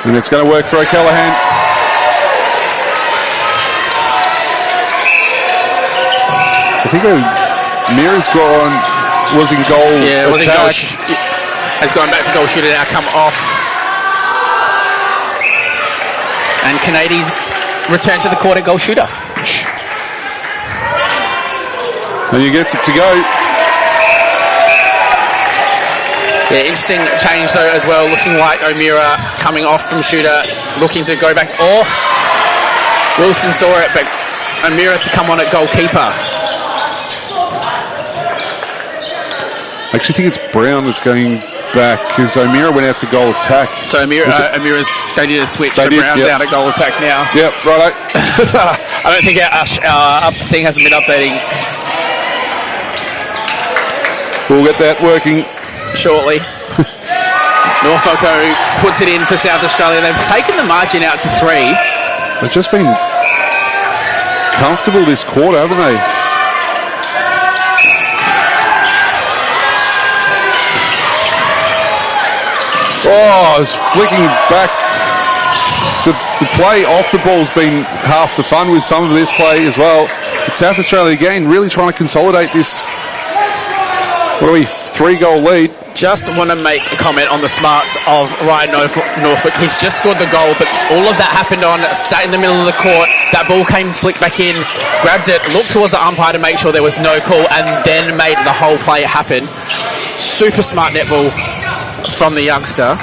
And it's going to work for O'Callaghan. I think Mira's was in goal. Yeah, was in goal. attack. Has gone back to goal shooter now, come off. And Canadi's returned to the court at goal shooter. And he gets it to go. Yeah, interesting change though as well. Looking like O'Meara coming off from shooter, looking to go back. Oh, Wilson saw it, but O'Meara to come on at goalkeeper. I actually think it's Brown that's going back because O'Meara went out to goal attack. So O'Meara's, they did a switch. They So did, Brown's yep. out at goal attack now. Yep, righto. I don't think our thing hasn't been updating We'll get that working. shortly. Norfolk puts it in for South Australia. They've taken the margin out to 3. They've just been comfortable this quarter, haven't they? Oh, it's flicking back. The play off the ball's been half the fun with some of this play as well. But South Australia again really trying to consolidate this. What are we? 3-goal lead. Just want to make a comment on the smarts of Ryan Norfolk. He's just scored the goal, but all of that happened on, sat in the middle of the court. That ball came, flicked back in, grabbed it, looked towards the umpire to make sure there was no call, and then made the whole play happen. Super smart netball from the youngster.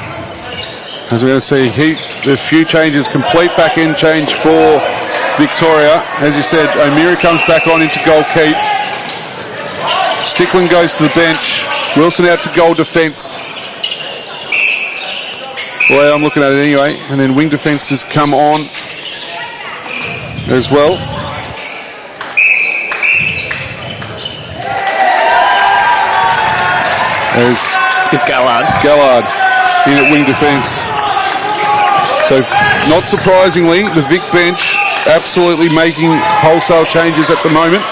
As we're going to see, the few changes, complete back end change for Victoria. As you said, O'Meara comes back on into goal keep. Stickland goes to the bench. Wilson out to goal defence. Well, I'm looking at it anyway. And then wing defence has come on as well. Is Gallard in at wing defence. So, not surprisingly, the Vic bench absolutely making wholesale changes at the moment.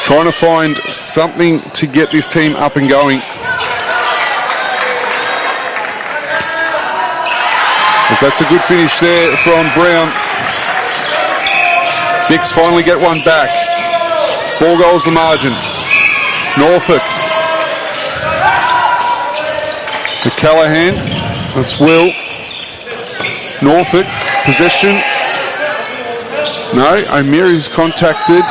Trying to find something to get this team up and going. As that's a good finish there from Brown. Vicks finally get one back. 4 goals the margin. Norfolk. To Callaghan. That's Will. Norfolk. Possession. No, O'Meara's contacted.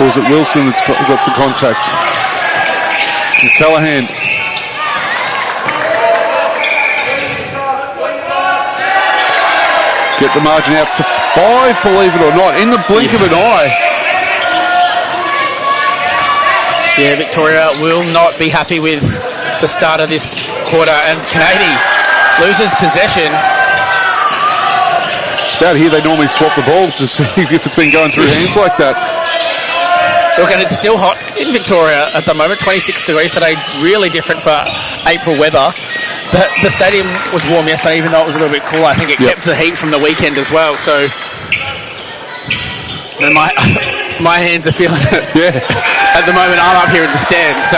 Or was it Wilson that's got the contact? And Callaghan. Get the margin out to 5, believe it or not, in the blink of an eye. Yeah, Victoria will not be happy with the start of this quarter, and Canady loses possession. It's about here they normally swap the ball to see if it's been going through hands like that. Look, and it's still hot in Victoria at the moment, 26 degrees today, really different for April weather. The stadium was warm yesterday, even though it was a little bit cool. I think it kept the heat from the weekend as well, so and my hands are feeling it. Yeah. At the moment, I'm up here in the stand, so.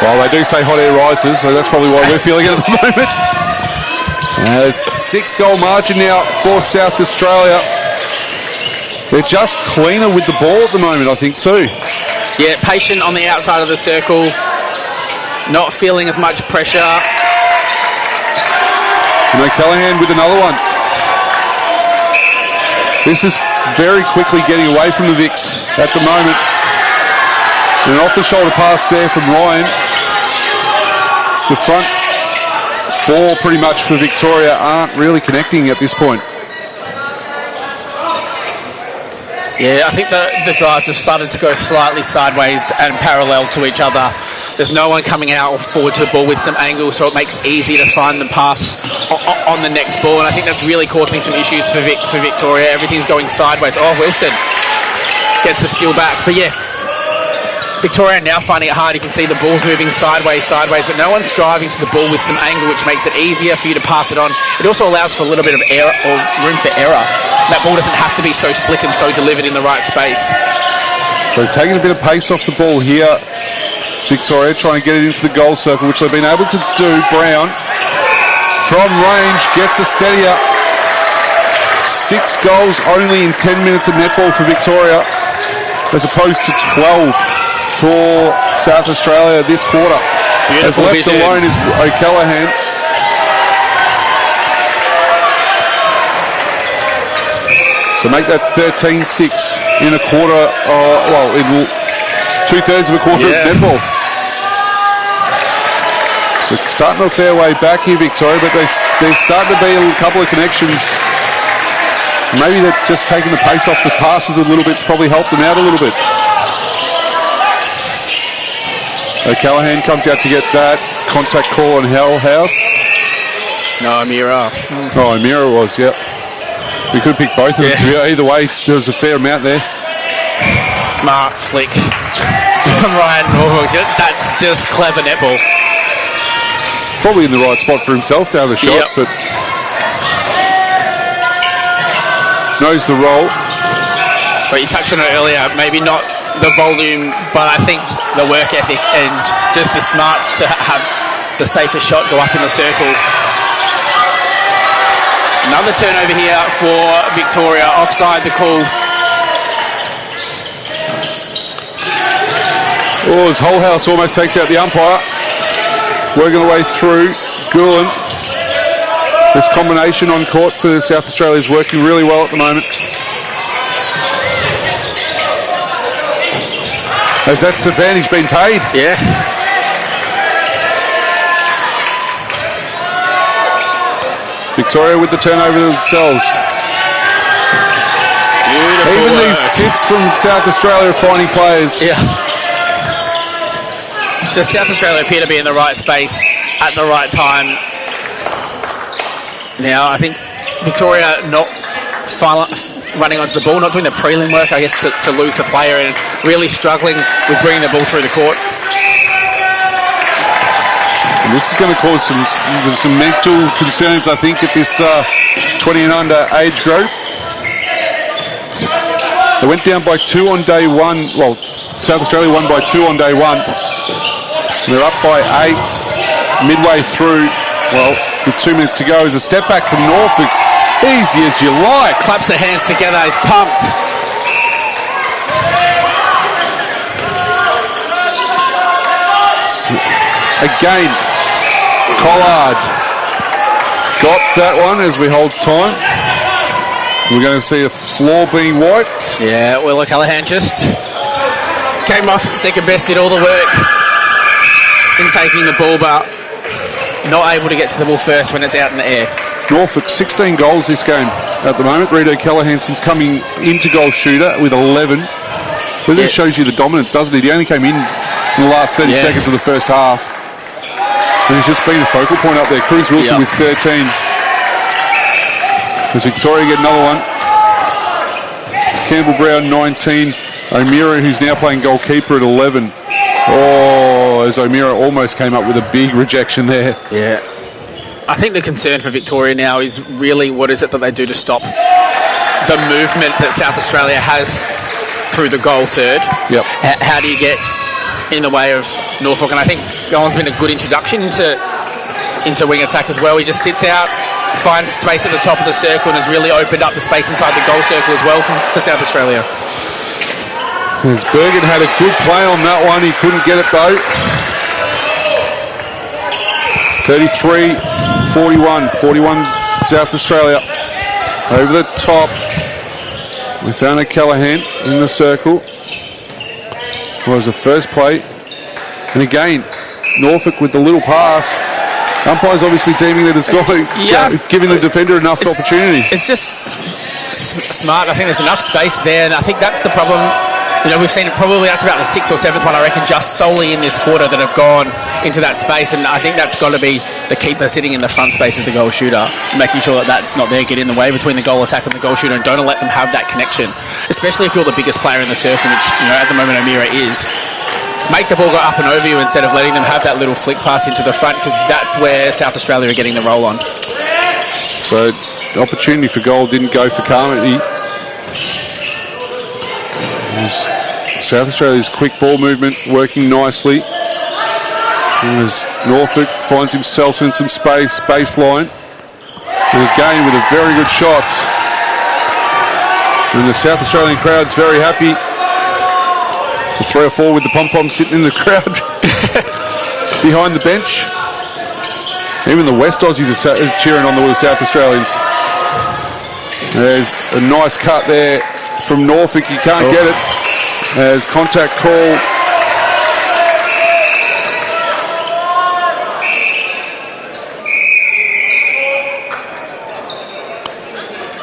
Well, they do say hot air rises, so that's probably why we're feeling it at the moment. There's a 6-goal margin now for South Australia. They're just cleaner with the ball at the moment, I think, too. Yeah, patient on the outside of the circle, not feeling as much pressure. And O'Callaghan with another one. This is very quickly getting away from the Vicks at the moment. And an off-the-shoulder pass there from Ryan. The front 4 pretty much for Victoria aren't really connecting at this point. Yeah, I think the drives have started to go slightly sideways and parallel to each other. There's no one coming out or forward to the ball with some angle, so it makes it easy to find the pass on the next ball, and I think that's really causing some issues for Victoria. Everything's going sideways. Oh, Wilson gets the steal back. But yeah, Victoria now finding it hard. You can see the ball's moving sideways, but no one's driving to the ball with some angle, which makes it easier for you to pass it on. It also allows for a little bit of error or room for error that ball doesn't have to be so slick and so delivered in the right space. So taking a bit of pace off the ball here. Victoria trying to get it into the goal circle, which they've been able to do. Brown from range gets a steadier. 6 goals only in 10 minutes of netball for Victoria, as opposed to 12 for South Australia this quarter. Beautiful as left vision. alone is O'Callaghan. So make that 13-6 in a quarter, in 2/3 of a quarter of netball. So starting off their way back here, Victoria, but they're starting to be a couple of connections. Maybe they're just taking the pace off the passes a little bit to probably help them out a little bit. O'Callaghan comes out to get that contact call on Hell House. No, Amira. Oh, Amira was, yep. We could pick both of them. Either way, there was a fair amount there. Smart flick from Ryan Norfolk. That's just clever netball. Probably in the right spot for himself to have a shot, but knows the role. But you touched on it earlier, maybe not the volume, but I think the work ethic and just the smarts to have the safest shot go up in the circle. Another turnover here for Victoria, offside the call. Oh, as Whole House almost takes out the umpire. Working their way through. Gulen. This combination on court for South Australia is working really well at the moment. As that's advantage been paid. Yeah. Victoria with the turnover themselves. Beautiful Even work. these tips from South Australia are finding players. Yeah. Just South Australia appear to be in the right space at the right time. Now, I think Victoria not running onto the ball, not doing the prelim work, I guess, to lose the player, and really struggling with bringing the ball through the court. And this is going to cause some mental concerns, I think, at this 20 and under age group. They went down by 2 on day one. Well, South Australia won by 2 on day one. They're up by 8 midway through. Well, with 2 minutes to go, is a step back from Norfolk. Easy as you like. Claps their hands together, he's pumped. Again, Collard got that one as we hold time. We're going to see a floor being wiped. Yeah, Will O'Callaghan just came off second best, did all the work in taking the ball, but not able to get to the ball first when it's out in the air. Norfolk, 16 goals this game at the moment. Reid O'Callaghan since coming into goal shooter with 11. But this shows you the dominance, doesn't it? He only came in the last 30 seconds of the first half. And he's just been a focal point up there. Cruz Wilson with 13. As Victoria get another one. Campbell Brown, 19. O'Meara, who's now playing goalkeeper, at 11. Oh, as O'Meara almost came up with a big rejection there. Yeah. I think the concern for Victoria now is really what is it that they do to stop the movement that South Australia has through the goal third. Yep. How do you get in the way of Norfolk? And I think Gowan's been a good introduction into wing attack as well. He just sits out, finds space at the top of the circle, and has really opened up the space inside the goal circle as well for South Australia. As Bergen had a good play on that one, he couldn't get it though. 33-41, 41 South Australia. Over the top with Anna Callahan in the circle. Was the first play. And again, Norfolk with the little pass. Umpire's obviously deeming that it's giving the defender enough opportunity. It's just smart. I think there's enough space there, and I think that's the problem. You know, we've seen it probably, that's about the 6th or 7th one, I reckon, just solely in this quarter that have gone into that space, and I think that's got to be the keeper sitting in the front space of the goal shooter, making sure that that's not there, get in the way between the goal attack and the goal shooter, and don't let them have that connection, especially if you're the biggest player in the circle, which, you know, at the moment O'Meara is. Make the ball go up and over you instead of letting them have that little flick pass into the front, because that's where South Australia are getting the roll on. So The opportunity for goal didn't go for Carmody. South Australia's quick ball movement working nicely. As Norfolk finds himself in some space, baseline. And again with a very good shot. And the South Australian crowd's very happy. The 3 or 4 with the pom-poms sitting in the crowd behind the bench. Even the West Aussies are cheering on the South Australians. There's a nice cut there from Norfolk. You can't get it. As contact call.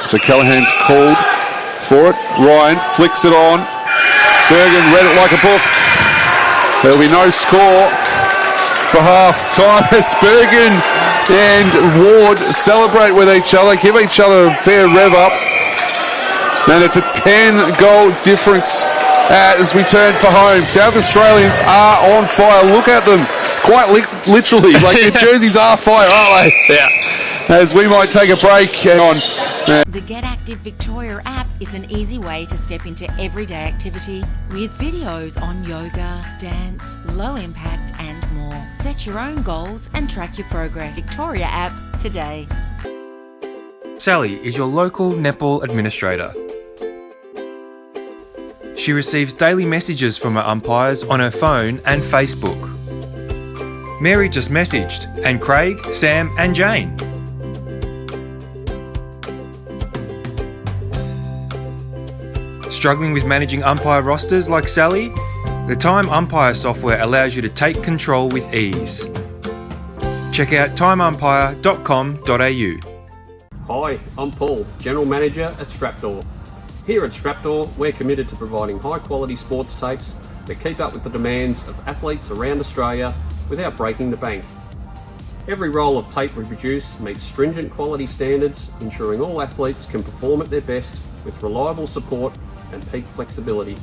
So Callahan's called for it. Ryan flicks it on. Bergen read it like a book. There'll be no score for half time as Bergen and Ward celebrate with each other, give each other a fair rev up. And it's a 10-goal difference as we turn for home. South Australians are on fire. Look at them. Quite literally. Like their jerseys are fire, aren't they? Yeah. As we might take a break. On. The Get Active Victoria app is an easy way to step into everyday activity with videos on yoga, dance, low impact and more. Set your own goals and track your progress. Victoria app today. Sally is your local netball administrator. She receives daily messages from her umpires on her phone and Facebook. Mary just messaged, and Craig, Sam and Jane. Struggling with managing umpire rosters like Sally? The Time Umpire software allows you to take control with ease. Check out timeumpire.com.au. Hi, I'm Paul, General Manager at Strapdoor. Here at Strapdoor, we're committed to providing high-quality sports tapes that keep up with the demands of athletes around Australia without breaking the bank. Every roll of tape we produce meets stringent quality standards, ensuring all athletes can perform at their best with reliable support and peak flexibility.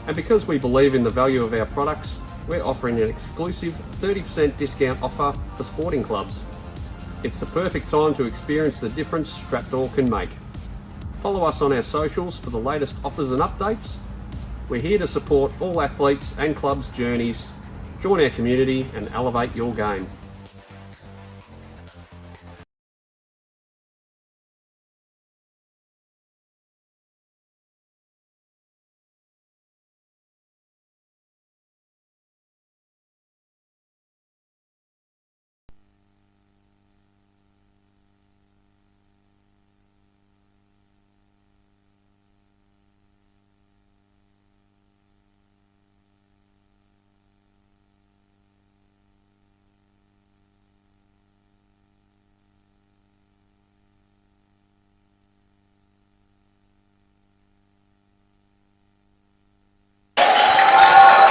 And because we believe in the value of our products, we're offering an exclusive 30% discount offer for sporting clubs. It's the perfect time to experience the difference Strapdoor can make. Follow us on our socials for the latest offers and updates. We're here to support all athletes and clubs' journeys. Join our community and elevate your game.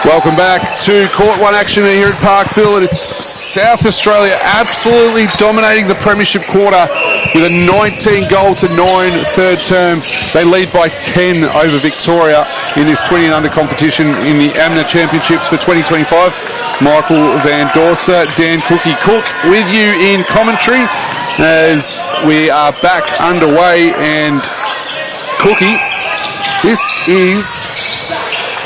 Welcome back to Court 1 action here at Parkville. It's South Australia absolutely dominating the premiership quarter with a 19-9 third term. They lead by 10 over Victoria in this 20 and under competition in the AMNA Championships for 2025. Michael Van Dorsa, Dan Cookie Cook with you in commentary as we are back underway. And Cookie, this is...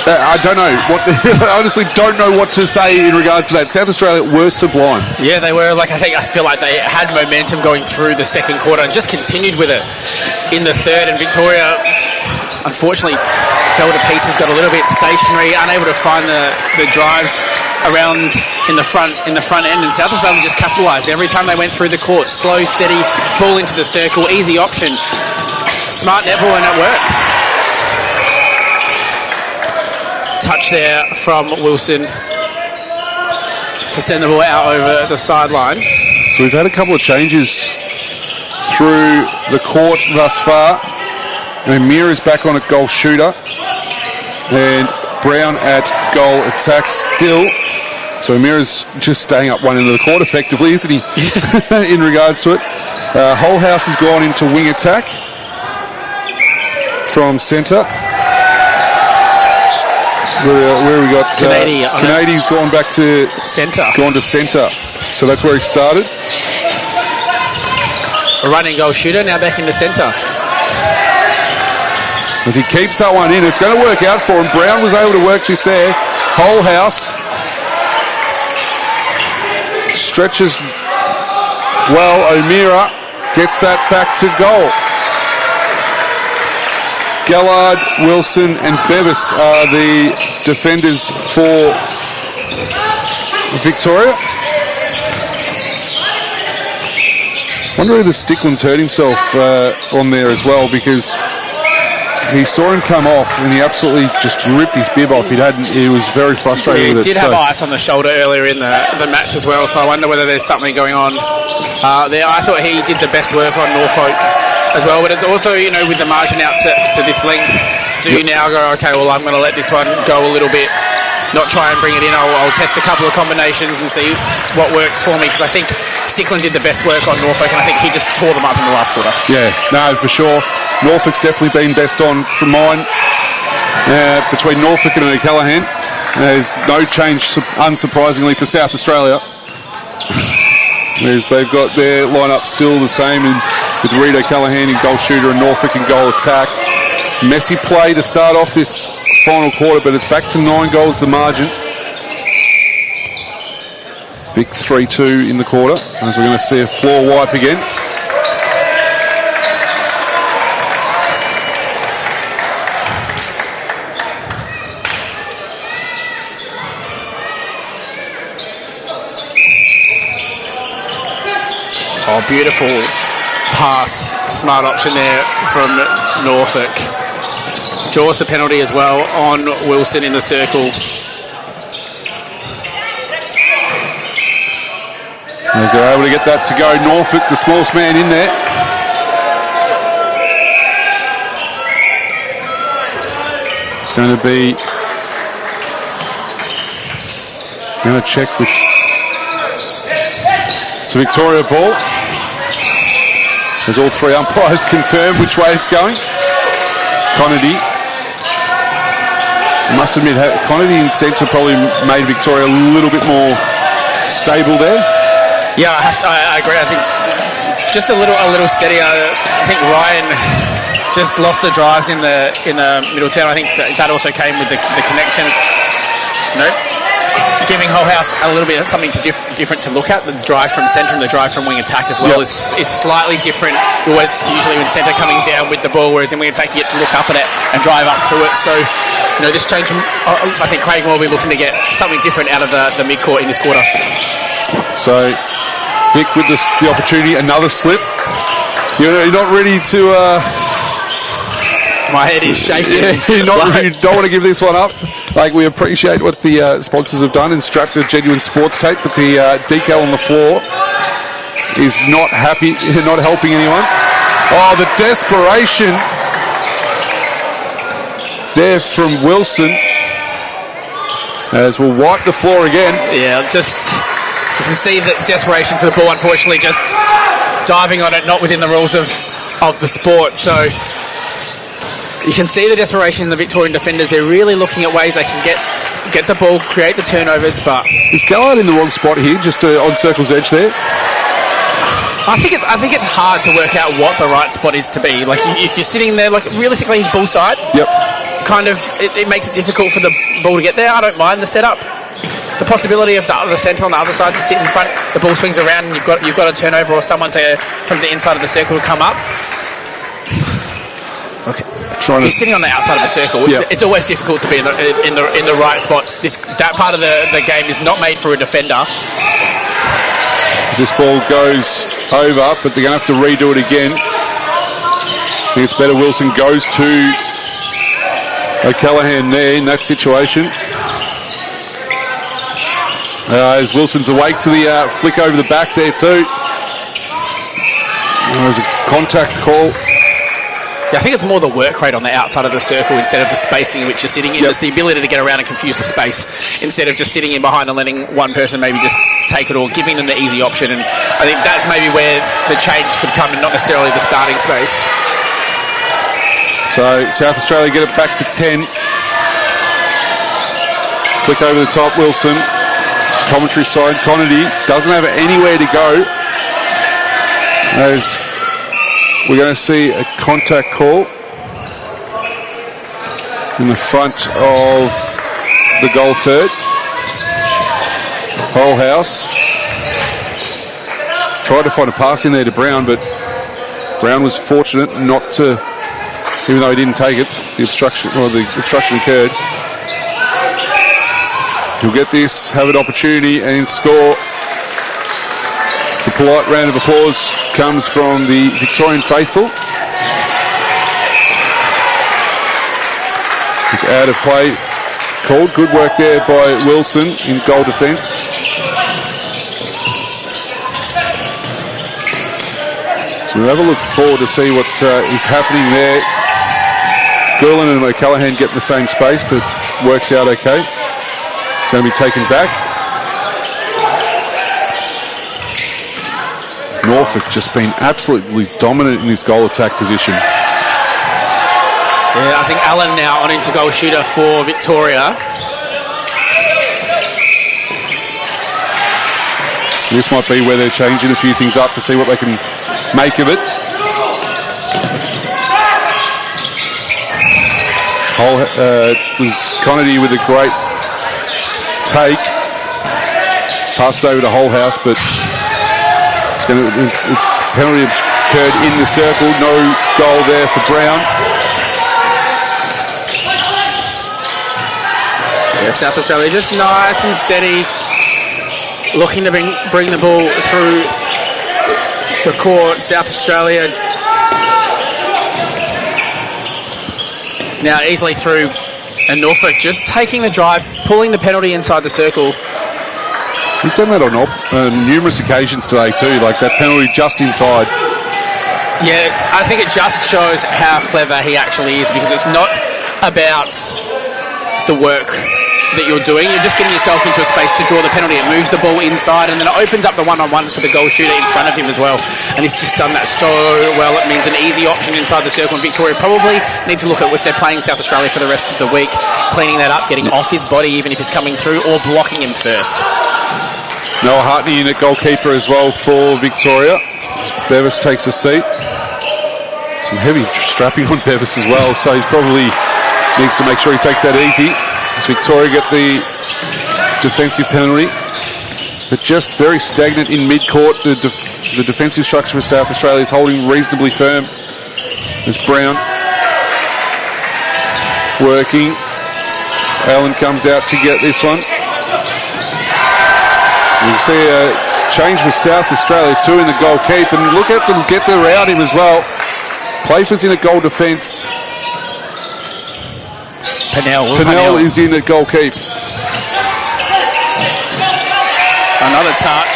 I don't know I honestly don't know what to say in regards to that. South Australia were sublime. Yeah, they were. I feel like they had momentum going through the second quarter and just continued with it in the third. And Victoria, unfortunately, fell to pieces, got a little bit stationary, unable to find the drives around in the front end. And South Australia just capitalised every time they went through the court. Slow, steady, ball into the circle, easy option, smart netball, and it worked. Touch there from Wilson to send the ball out over the sideline. So we've had a couple of changes through the court thus far. And Amir is back on at goal shooter. And Brown at goal attack still. So Amir is just staying up one end of the court effectively, isn't he? In regards to it. Holhouse has gone into wing attack from centre. Where we got Canadi's gone back to centre. Gone to centre. So that's where he started. running goal shooter, now back in the centre. As he keeps that one in, it's going to work out for him. Brown was able to work this there. Whole house. Stretches well. O'Meara gets that back to goal. Gallard, Wilson and Bevis are the defenders for Victoria. Wonder if Stickland's hurt himself on there as well, because he saw him come off and he absolutely just ripped his bib off. He was very frustrated with it. He did have ice on the shoulder earlier in the match as well, so I wonder whether there's something going on there. I thought he did the best work on Norfolk as well, but it's also, with the margin out to this length, do you now go, okay, well, I'm going to let this one go a little bit, not try and bring it in. I'll test a couple of combinations and see what works for me, because I think Stickland did the best work on Norfolk, and I think he just tore them up in the last quarter. Yeah, no, for sure. Norfolk's definitely been best on from mine. Between Norfolk and O'Callaghan, there's no change, unsurprisingly, for South Australia. As they've got their lineup still the same, with Reid O'Callaghan in goal shooter and Norfolk in goal attack. Messy play to start off this final quarter, but it's back to 9 goals the margin. Vic 3-2 in the quarter, as we're going to see a floor wipe again. Oh, beautiful pass, smart option there from Norfolk. Draws the penalty as well on Wilson in the circle. As they're able to get that to go, Norfolk, the smallest man in there. It's going to be... going to check with... It's a Victoria ball. As all 3 umpires confirm which way it's going. Conady. I must admit, Conady in centre probably made Victoria a little bit more stable there. Yeah, I agree. I think just a little steadier. I think Ryan just lost the drives in the middle town. I think that also came with the connection. Giving Whole House a little bit of something different to look at. The drive from centre and the drive from wing attack as well is slightly different. Usually with centre coming down with the ball, whereas in wing attack you get to look up at it and drive up through it. So, this change, I think Craig will be looking to get something different out of the mid-court in this quarter. So, Vic with the opportunity, another slip. You're not ready to... My head is shaking. You don't want to give this one up. We appreciate what the sponsors have done and strapped the genuine sports tape, but the decal on the floor is not helping anyone. Oh, the desperation there from Wilson, as we'll wipe the floor again. Yeah, you can see the desperation for the ball, unfortunately, just diving on it, not within the rules of the sport. So you can see the desperation in the Victorian defenders. They're really looking at ways they can get the ball, create the turnovers, but... Is Gallard in the wrong spot here, just on Circle's edge there? I think it's hard to work out what the right spot is to be. If you're sitting there, realistically, he's bullside. Yep. It makes it difficult for the ball to get there. I don't mind the setup. The possibility of the centre on the other side to sit in front, the ball swings around and you've got a turnover or someone from the inside of the circle to come up. Okay. You're sitting on the outside of the circle. Yep. It's always difficult to be in the right spot. That part of the game is not made for a defender. This ball goes over, but they're going to have to redo it again. I think it's better Wilson goes to O'Callaghan there in that situation. As Wilson's awake to the flick over the back there too. There's a contact call. Yeah, I think it's more the work rate on the outside of the circle instead of the spacing in which you're sitting in. It's the ability to get around and confuse the space instead of just sitting in behind and letting one person maybe just take it all, giving them the easy option. And I think that's maybe where the change could come and not necessarily the starting space. So South Australia get it back to 10. Flick over the top, Wilson. Commentary side, Conady doesn't have anywhere to go. As we're going to see a contact call in the front of the goal third. Whole house tried to find a pass in there to Brown, but Brown was fortunate not to, even though he didn't take it, the obstruction occurred. He'll get this, have an opportunity and score. The polite round of applause comes from the Victorian faithful. It's out of play called. Good work there by Wilson in goal defence. So we'll have a look forward to see what is happening there. Gurlin and O'Callaghan get the same space, but works out okay. It's going to be taken back. Norfolk just been absolutely dominant in this goal attack position. Yeah, I think Allen now on into goal shooter for Victoria. This might be where they're changing a few things up to see what they can make of it. Was Conady with a great take. Passed over to Holhouse, but it's penalty occurred in the circle. No goal there for Brown. Yeah, South Australia just nice and steady, looking to bring the ball through the court. South Australia now easily through, and Norfolk just taking the drive, pulling the penalty inside the circle. He's done that on numerous occasions today too, like that penalty just inside. Yeah, I think it just shows how clever he actually is, because it's not about the work that you're doing. You're just getting yourself into a space to draw the penalty. It moves the ball inside, and then it opens up the one-on-ones for the goal shooter in front of him as well. And he's just done that so well. It means an easy option inside the circle. And Victoria probably need to look at, if they're playing South Australia for the rest of the week, cleaning that up, getting off his body even if he's coming through, or blocking him first. Noah Hartney in at goalkeeper as well for Victoria. Bevis takes a seat. Some heavy strapping on Bevis as well, so he's probably needs to make sure he takes that easy. As Victoria get the defensive penalty, but just very stagnant in mid-court. The defensive structure for South Australia is holding reasonably firm. As Brown working. Allen comes out to get this one. You can see a change with South Australia too in the goal keep, and look at them get there around him as well. Playford's in a goal defence. Pennell is in at goal keep. Another touch.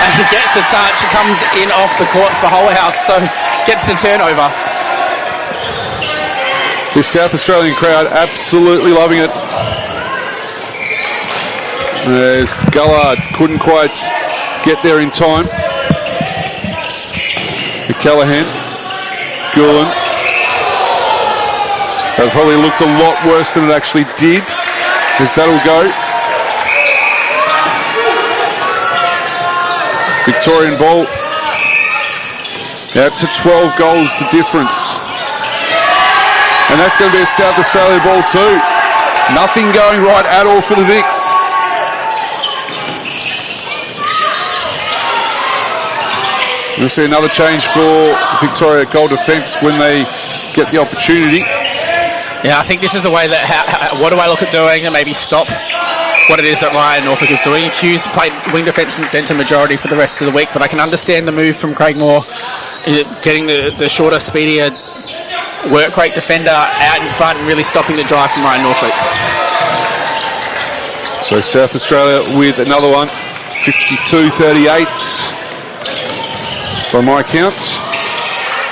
And he gets the touch. It comes in off the court for Holhouse, so gets the turnover. This South Australian crowd absolutely loving it. As Gullard couldn't quite get there in time. Callahan. Gulen. That probably looked a lot worse than it actually did. As that'll go. Victorian ball. Out to 12 goals the difference. And that's going to be a South Australia ball too. Nothing going right at all for the Vics. We'll see another change for Victoria goal defence when they get the opportunity. Yeah, I think this is the way that, what do I look at doing and maybe stop what it is that Ryan Norfolk is doing. Hughes played wing defence and centre majority for the rest of the week, but I can understand the move from Craig Moore, getting the shorter, speedier work rate defender out in front and really stopping the drive from Ryan Norfolk. So South Australia with another one, 52-38 by my count.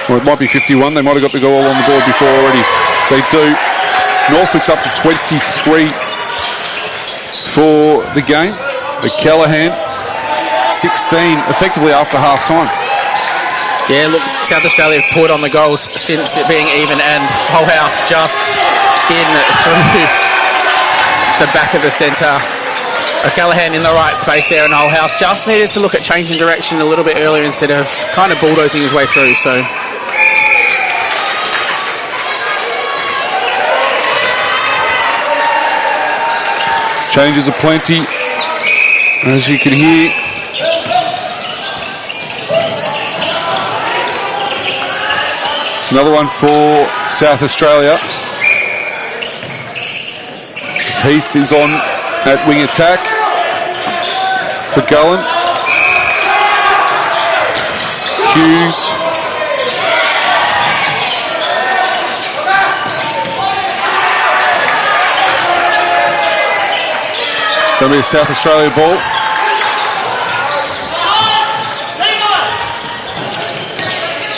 Well, it might be 51. They might have got the goal on the board before already. They do. Norfolk's up to 23 for the game. The Callahan, 16, effectively after half time. Yeah, look, South Australia have poured on the goals since it being even, and Holhouse just in through the back of the centre. O'Callaghan in the right space there, and Holhouse just needed to look at changing direction a little bit earlier instead of kind of bulldozing his way through. So Changes are plenty, as you can hear. It's another one for South Australia. Heath is on at wing attack for Gullen. Hughes. Going to be a South Australia ball.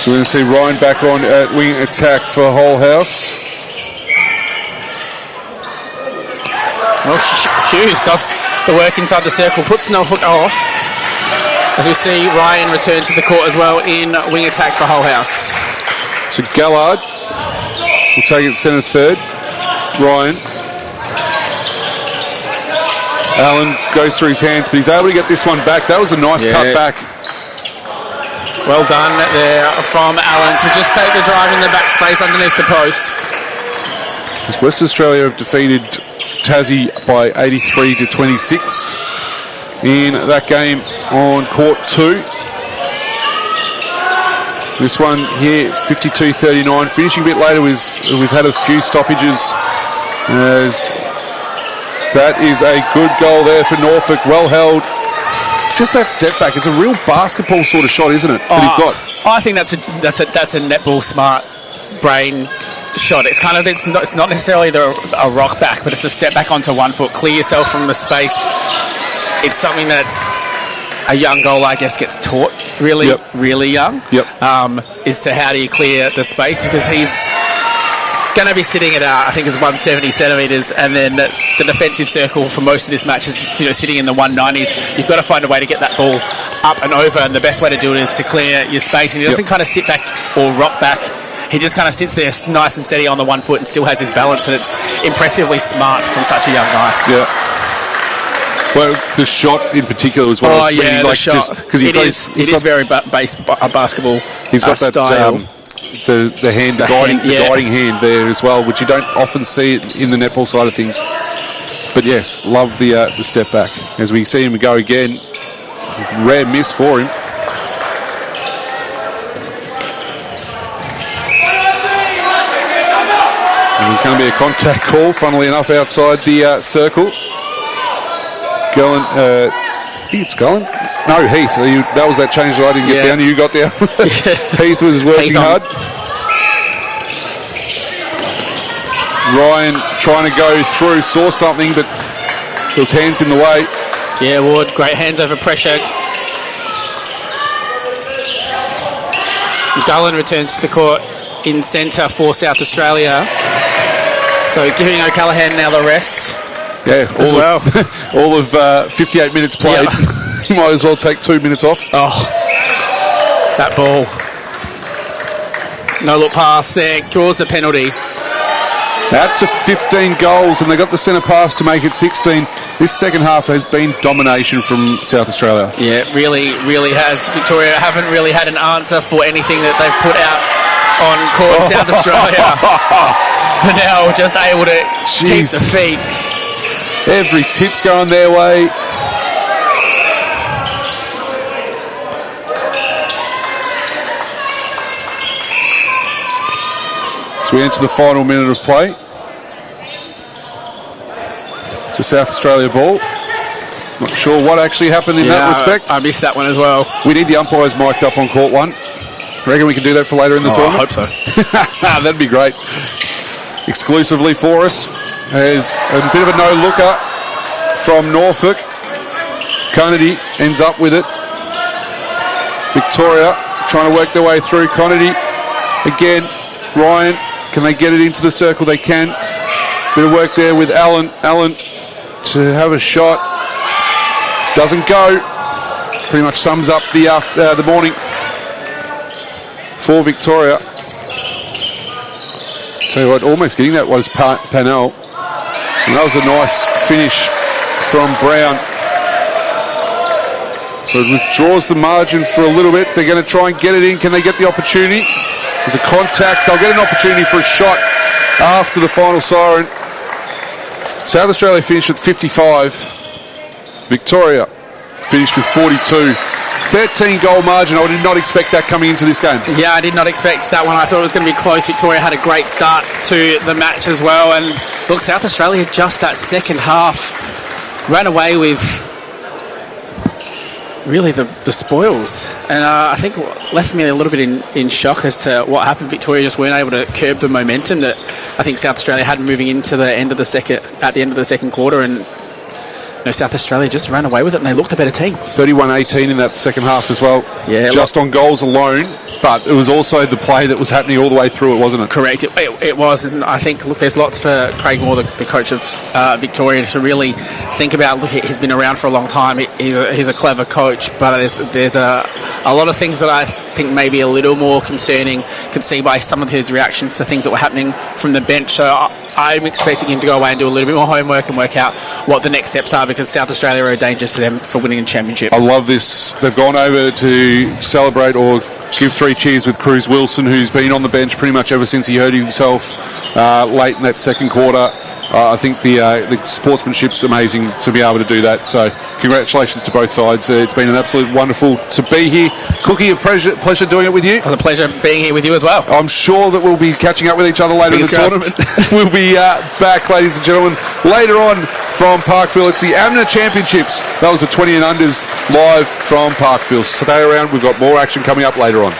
So we're going to see Ryan back on at wing attack for Whole House. Well, Hughes does the work inside the circle, puts Norfolk off. As we see Ryan return to the court as well in wing attack for Whole House. So Gallard will take it centre third. Ryan. Allen goes through his hands, but he's able to get this one back. That was a nice cut back. Well done there from Allen to just take the drive in the back space underneath the post. As West Australia have defeated Tassie by 83-26 in that game on court 2. This one here, 52-39. Finishing a bit later, we've had a few stoppages. As that is a good goal there for Norfolk. Well held. Just that step back. It's a real basketball sort of shot, isn't it? That he's got. I think that's a netball smart brain shot. It's kind of it's not necessarily a rock back, but it's a step back onto 1 foot. Clear yourself from the space. It's something that a young goaler, I guess, gets taught really young. As to how do you clear the space, because he's going to be sitting at I think it's 170 centimetres, and then the defensive circle for most of this match is sitting in the 190s. You've got to find a way to get that ball up and over, and the best way to do it is to clear your space. And he doesn't kind of sit back or rock back. He just kind of sits there nice and steady on the 1 foot and still has his balance, and it's impressively smart from such a young guy. Yeah. Well, the shot in particular was what I was really the shot. Because it is very basketball. He's got that style. The hand, the guiding hand there as well, which you don't often see it in the netball side of things. But yes, love the step back as we see him go again. Rare miss for him. And there's going to be a contact call, funnily enough, outside the circle. Gullen, I think it's Gullen. No, Heath. That was that change that I didn't get down. You got down. Heath was working hard. Ryan trying to go through, saw something, but there was hands in the way. Yeah, Ward, great hands over pressure. Gullen returns to the court in centre for South Australia. So giving O'Callaghan now the rest. Yeah, all of 58 minutes played. You might as well take 2 minutes off. Oh, that ball. No look pass there. Draws the penalty. Out to 15 goals, and they got the centre pass to make it 16. This second half has been domination from South Australia. Yeah, it really has. Victoria haven't really had an answer for anything that they've put out on court in South Australia. But now just able to keep the feet. Every tip's going their way. So we enter the final minute of play. It's a South Australia ball. Not sure what actually happened in that respect. I missed that one as well. We need the umpires mic'd up on court 1. Reckon we can do that for later in the tournament? I hope so. That'd be great. Exclusively for us. There's a bit of a no-looker from Norfolk. Conity ends up with it. Victoria trying to work their way through. Conity again. Ryan, can they get it into the circle? They can. Bit of work there with Allen. Allen to have a shot. Doesn't go. Pretty much sums up the morning for Victoria. Tell you what, almost getting that was Panel. And that was a nice finish from Brown. So it withdraws the margin for a little bit. They're going to try and get it in. Can they get the opportunity? There's a contact. They'll get an opportunity for a shot after the final siren. South Australia finished at 55. Victoria finished with 42. 13-goal margin. I did not expect that coming into this game. Yeah, I did not expect that one. I thought it was going to be close. Victoria had a great start to the match as well. And look, South Australia, just that second half, ran away with really the spoils. And I think what left me a little bit in shock as to what happened. Victoria just weren't able to curb the momentum that I think South Australia had moving into the end of the second quarter. And South Australia just ran away with it, and they looked a better team. 31-18 in that second half as well. Yeah, just on goals alone, but it was also the play that was happening all the way through it, wasn't it? Correct. It was, and I think, look, there's lots for Craig Moore, the coach of Victoria, to really think about. Look, he's been around for a long time. He's a clever coach, but there's a lot of things that I think maybe a little more concerning. Could see by some of his reactions to things that were happening from the bench. So I'm expecting him to go away and do a little bit more homework and work out what the next steps are, because South Australia are a danger to them for winning a championship. I love this. They've gone over to celebrate or give 3 cheers with Cruz Wilson, who's been on the bench pretty much ever since he hurt himself late in that second quarter. I think the sportsmanship's amazing to be able to do that. So congratulations to both sides. It's been an absolute wonderful to be here. Cookie, a pleasure doing it with you. It was a pleasure being here with you as well. I'm sure that we'll be catching up with each other later in the tournament. We'll be back, ladies and gentlemen, later on from Parkville. It's the AMNA Championships. That was the 20 and unders live from Parkville. Stay around. We've got more action coming up later on.